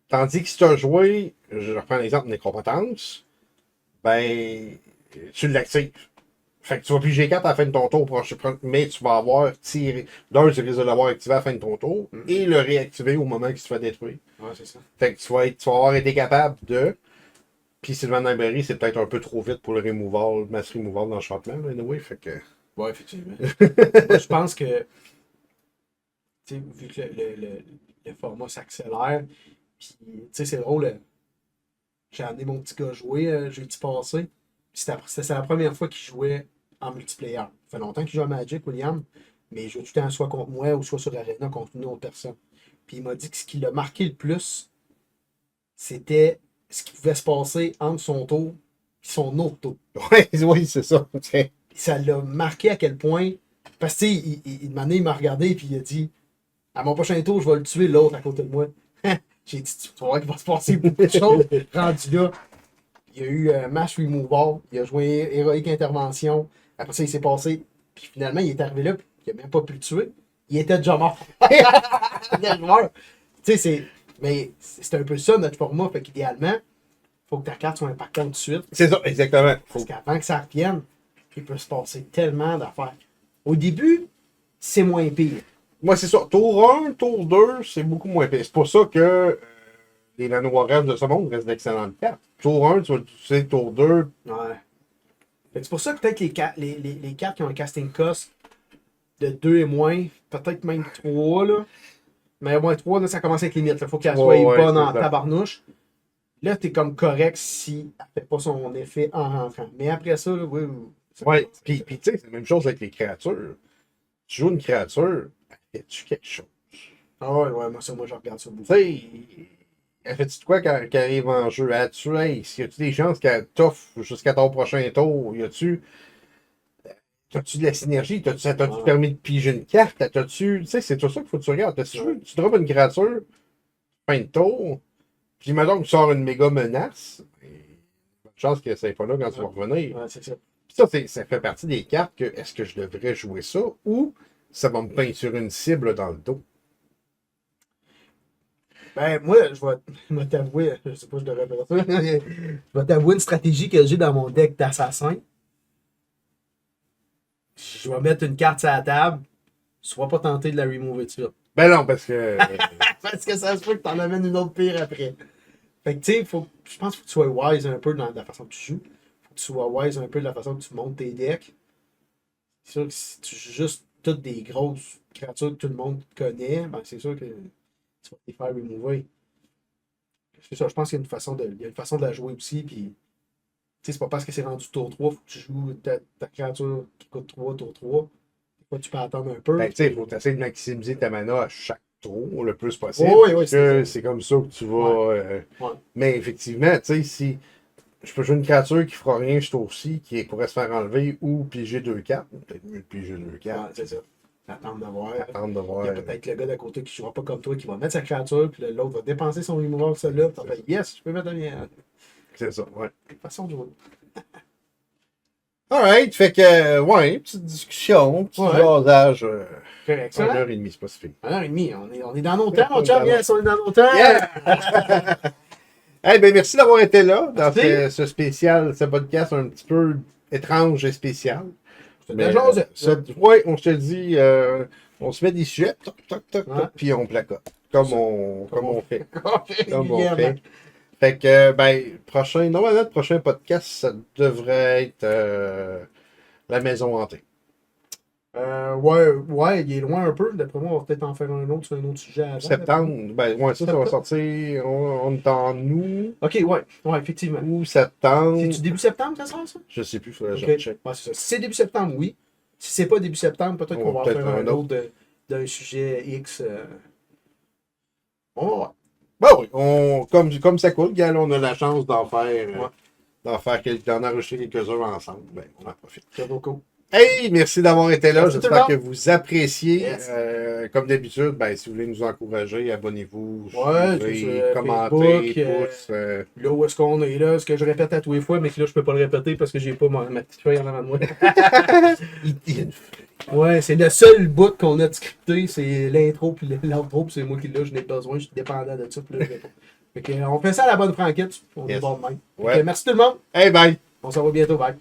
Tandis que si tu as joué, je reprends l'exemple de Nécropotence, ben, tu l'actives. Fait que tu vas piger 4 à la fin de ton tour, mais tu vas avoir tiré. D'un, tu risques de l'avoir activé à la fin de ton tour et le réactiver au moment qu'il se fait détruire. Ouais, c'est ça. Fait que tu vas avoir été capable de. Puis Sylvain Berry, c'est peut-être un peu trop vite pour le removal, mass removal d'enchantement, anyway, fait que. Ouais, effectivement. Moi, je pense que, tu sais, vu que le format s'accélère, puis, tu sais, c'est drôle, j'ai amené mon petit gars jouer jeudi passé, puis c'est la première fois qu'il jouait en multiplayer. Ça fait longtemps qu'il joue à Magic, William, mais il joue tout le temps soit contre moi ou soit sur Arena contre une autre personne. Puis il m'a dit que ce qui l'a marqué le plus, c'était ce qui pouvait se passer entre son tour et son autre tour. Oui, c'est ça. Ça l'a marqué à quel point. Parce que, il m'a regardé et il a dit à mon prochain tour, je vais le tuer l'autre à côté de moi. J'ai dit tu vas voir qu'il va se passer beaucoup de choses. Rendu là, il y a eu Mass Removal, il a joué Héroïque Intervention. Après ça, il s'est passé. Puis finalement, il est arrivé là, puis il n'a même pas pu le tuer. Il était déjà mort. Tu sais, mais c'est un peu ça notre format. Fait qu'idéalement, il faut que ta carte soit impactante tout de suite. C'est ça, exactement. Parce qu'avant que ça revienne, il peut se passer tellement d'affaires. Au début, c'est moins pire. Moi, c'est ça. Tour 1, tour 2, c'est beaucoup moins pire. C'est pour ça que les Nanoirs de ce monde restent d'excellentes cartes. Tour 1, tu vas l'utiliser, tour 2. Ouais. C'est pour ça que peut-être les cartes qui ont un casting cost de 2 et moins, peut-être même 3, là. Mais au moins 3, là, ça commence à être limite. Il faut qu'elle soit bonne en tabarnouche. Là, t'es comme correct si elle fait pas son effet en rentrant. Mais après ça, là, oui. Ouais, puis tu sais, c'est la même chose avec les créatures. Tu joues une créature, fais-tu quelque chose? Ah ouais, moi je regarde ça beaucoup. Tu sais, elle fait-tu de quoi quand elle arrive en jeu? As-tu y a-tu des chances qu'elle t'offre jusqu'à ton prochain tour? T'as-tu de la synergie? T'as-tu permis de piger une carte? Tu sais, c'est tout ça qu'il faut que tu regardes. Tu drops une créature, fin de tour, puis maintenant que tu sors une méga menace, bonne chance que ça n'est pas là quand tu vas revenir. Ouais, c'est ça. Puis ça fait partie des cartes que est-ce que je devrais jouer ça ou ça va me peinturer une cible dans le dos? Ben, moi, je vais t'avouer, je sais pas, je devrais faire ça. Je vais t'avouer une stratégie que j'ai dans mon deck d'assassin. Je vais mettre une carte sur la table. Sois pas tenté de la remover tout de suite. Ben non, parce que. Parce que ça se peut que t'en amènes une autre pire après. Fait que, tu sais, je pense qu'il faut que tu sois wise un peu dans la façon que tu joues. Faut que tu sois wise un peu de la façon que tu montes tes decks. C'est sûr que si tu joues juste toutes des grosses créatures que tout le monde connaît, ben c'est sûr que tu vas les faire remover. C'est ça, je pense qu'il y a une façon de la jouer aussi. Puis, tu sais, c'est pas parce que c'est rendu tour 3, faut que tu joues ta créature qui coûte 3, tour 3. Des fois, tu peux attendre un peu. Ben, tu sais, il faut essayer de maximiser ta mana à chaque trop, le plus possible. Oui, oui, parce que c'est comme ça que tu vas. Ouais. Mais effectivement, tu sais, si je peux jouer une créature qui fera rien ce tour-ci, qui pourrait se faire enlever ou piger 2 cartes, peut-être mieux de piger 2 cartes. Ouais, c'est ça. Attendre de voir. Attendre de Il voir. y a peut-être le gars d'à côté qui ne jouera pas comme toi, qui va mettre sa créature, puis l'autre va dépenser son removal, celle-là, puis t'as fait yes, je peux mettre la mienne. C'est ça, ouais. Façon de jouer. Alright, fait que, ouais, petite discussion, petit Ouais. jasage. Correct, ça? 1h30, c'est pas si pire. 1h30, on est dans nos temps, mon chum, yes, on est dans nos temps. Yeah! Eh ben, merci d'avoir été là dans Merci. ce spécial, ce podcast un petit peu étrange et spécial. C'est Mais, de la jasette. ouais, on se te dit, on se met des sujets, toc, toc, toc, Ouais. toc, puis on placote. Comme on fait. Comme on Régulièrement. fait. Fait que, ben, normalement, le prochain podcast, ça devrait être La Maison Hantée. Ouais, il est loin un peu. D'après moi, on va peut-être en faire un autre sur un autre sujet avant. Septembre, ben, ouais, ça va Septembre. sortir, on est en août Ok, ouais, effectivement. ou septembre. C'est-tu début septembre, ça sera ça? Je sais plus, faudrait que Ok. je check. Ouais, c'est ça. Si c'est début septembre, oui. Si c'est pas début septembre, peut-être On qu'on va va en peut-être faire un un autre d'un sujet X. On va voir. Ben oui, comme ça coule, gars, là, on a la chance d'en faire, d'en enregistrer quelques-uns ensemble. Ben, on en profite. C'est beaucoup. Hey, merci d'avoir été là. Merci tout le J'espère que monde. vous appréciez. Yes. Comme d'habitude, ben, si vous voulez nous encourager, abonnez-vous, Ouais, suivez, c'est sur, commentez, Facebook, pouce. Là où est-ce qu'on est là, ce que je répète à tous les fois, mais que là je peux pas le répéter parce que j'ai pas ma petite feuille en avant de moi. Ouais, c'est le seul bout qu'on a de scripté, c'est l'intro puis l'outro, puis c'est moi qui l'ai, je n'ai pas besoin, je suis dépendant de ça. Puis là, je l'ai pas. Fait que, on fait ça à la bonne franquette, on est Yes. bon de même. Fait Ouais. que, merci tout le monde, Hey, bye! on se revoit bientôt, bye.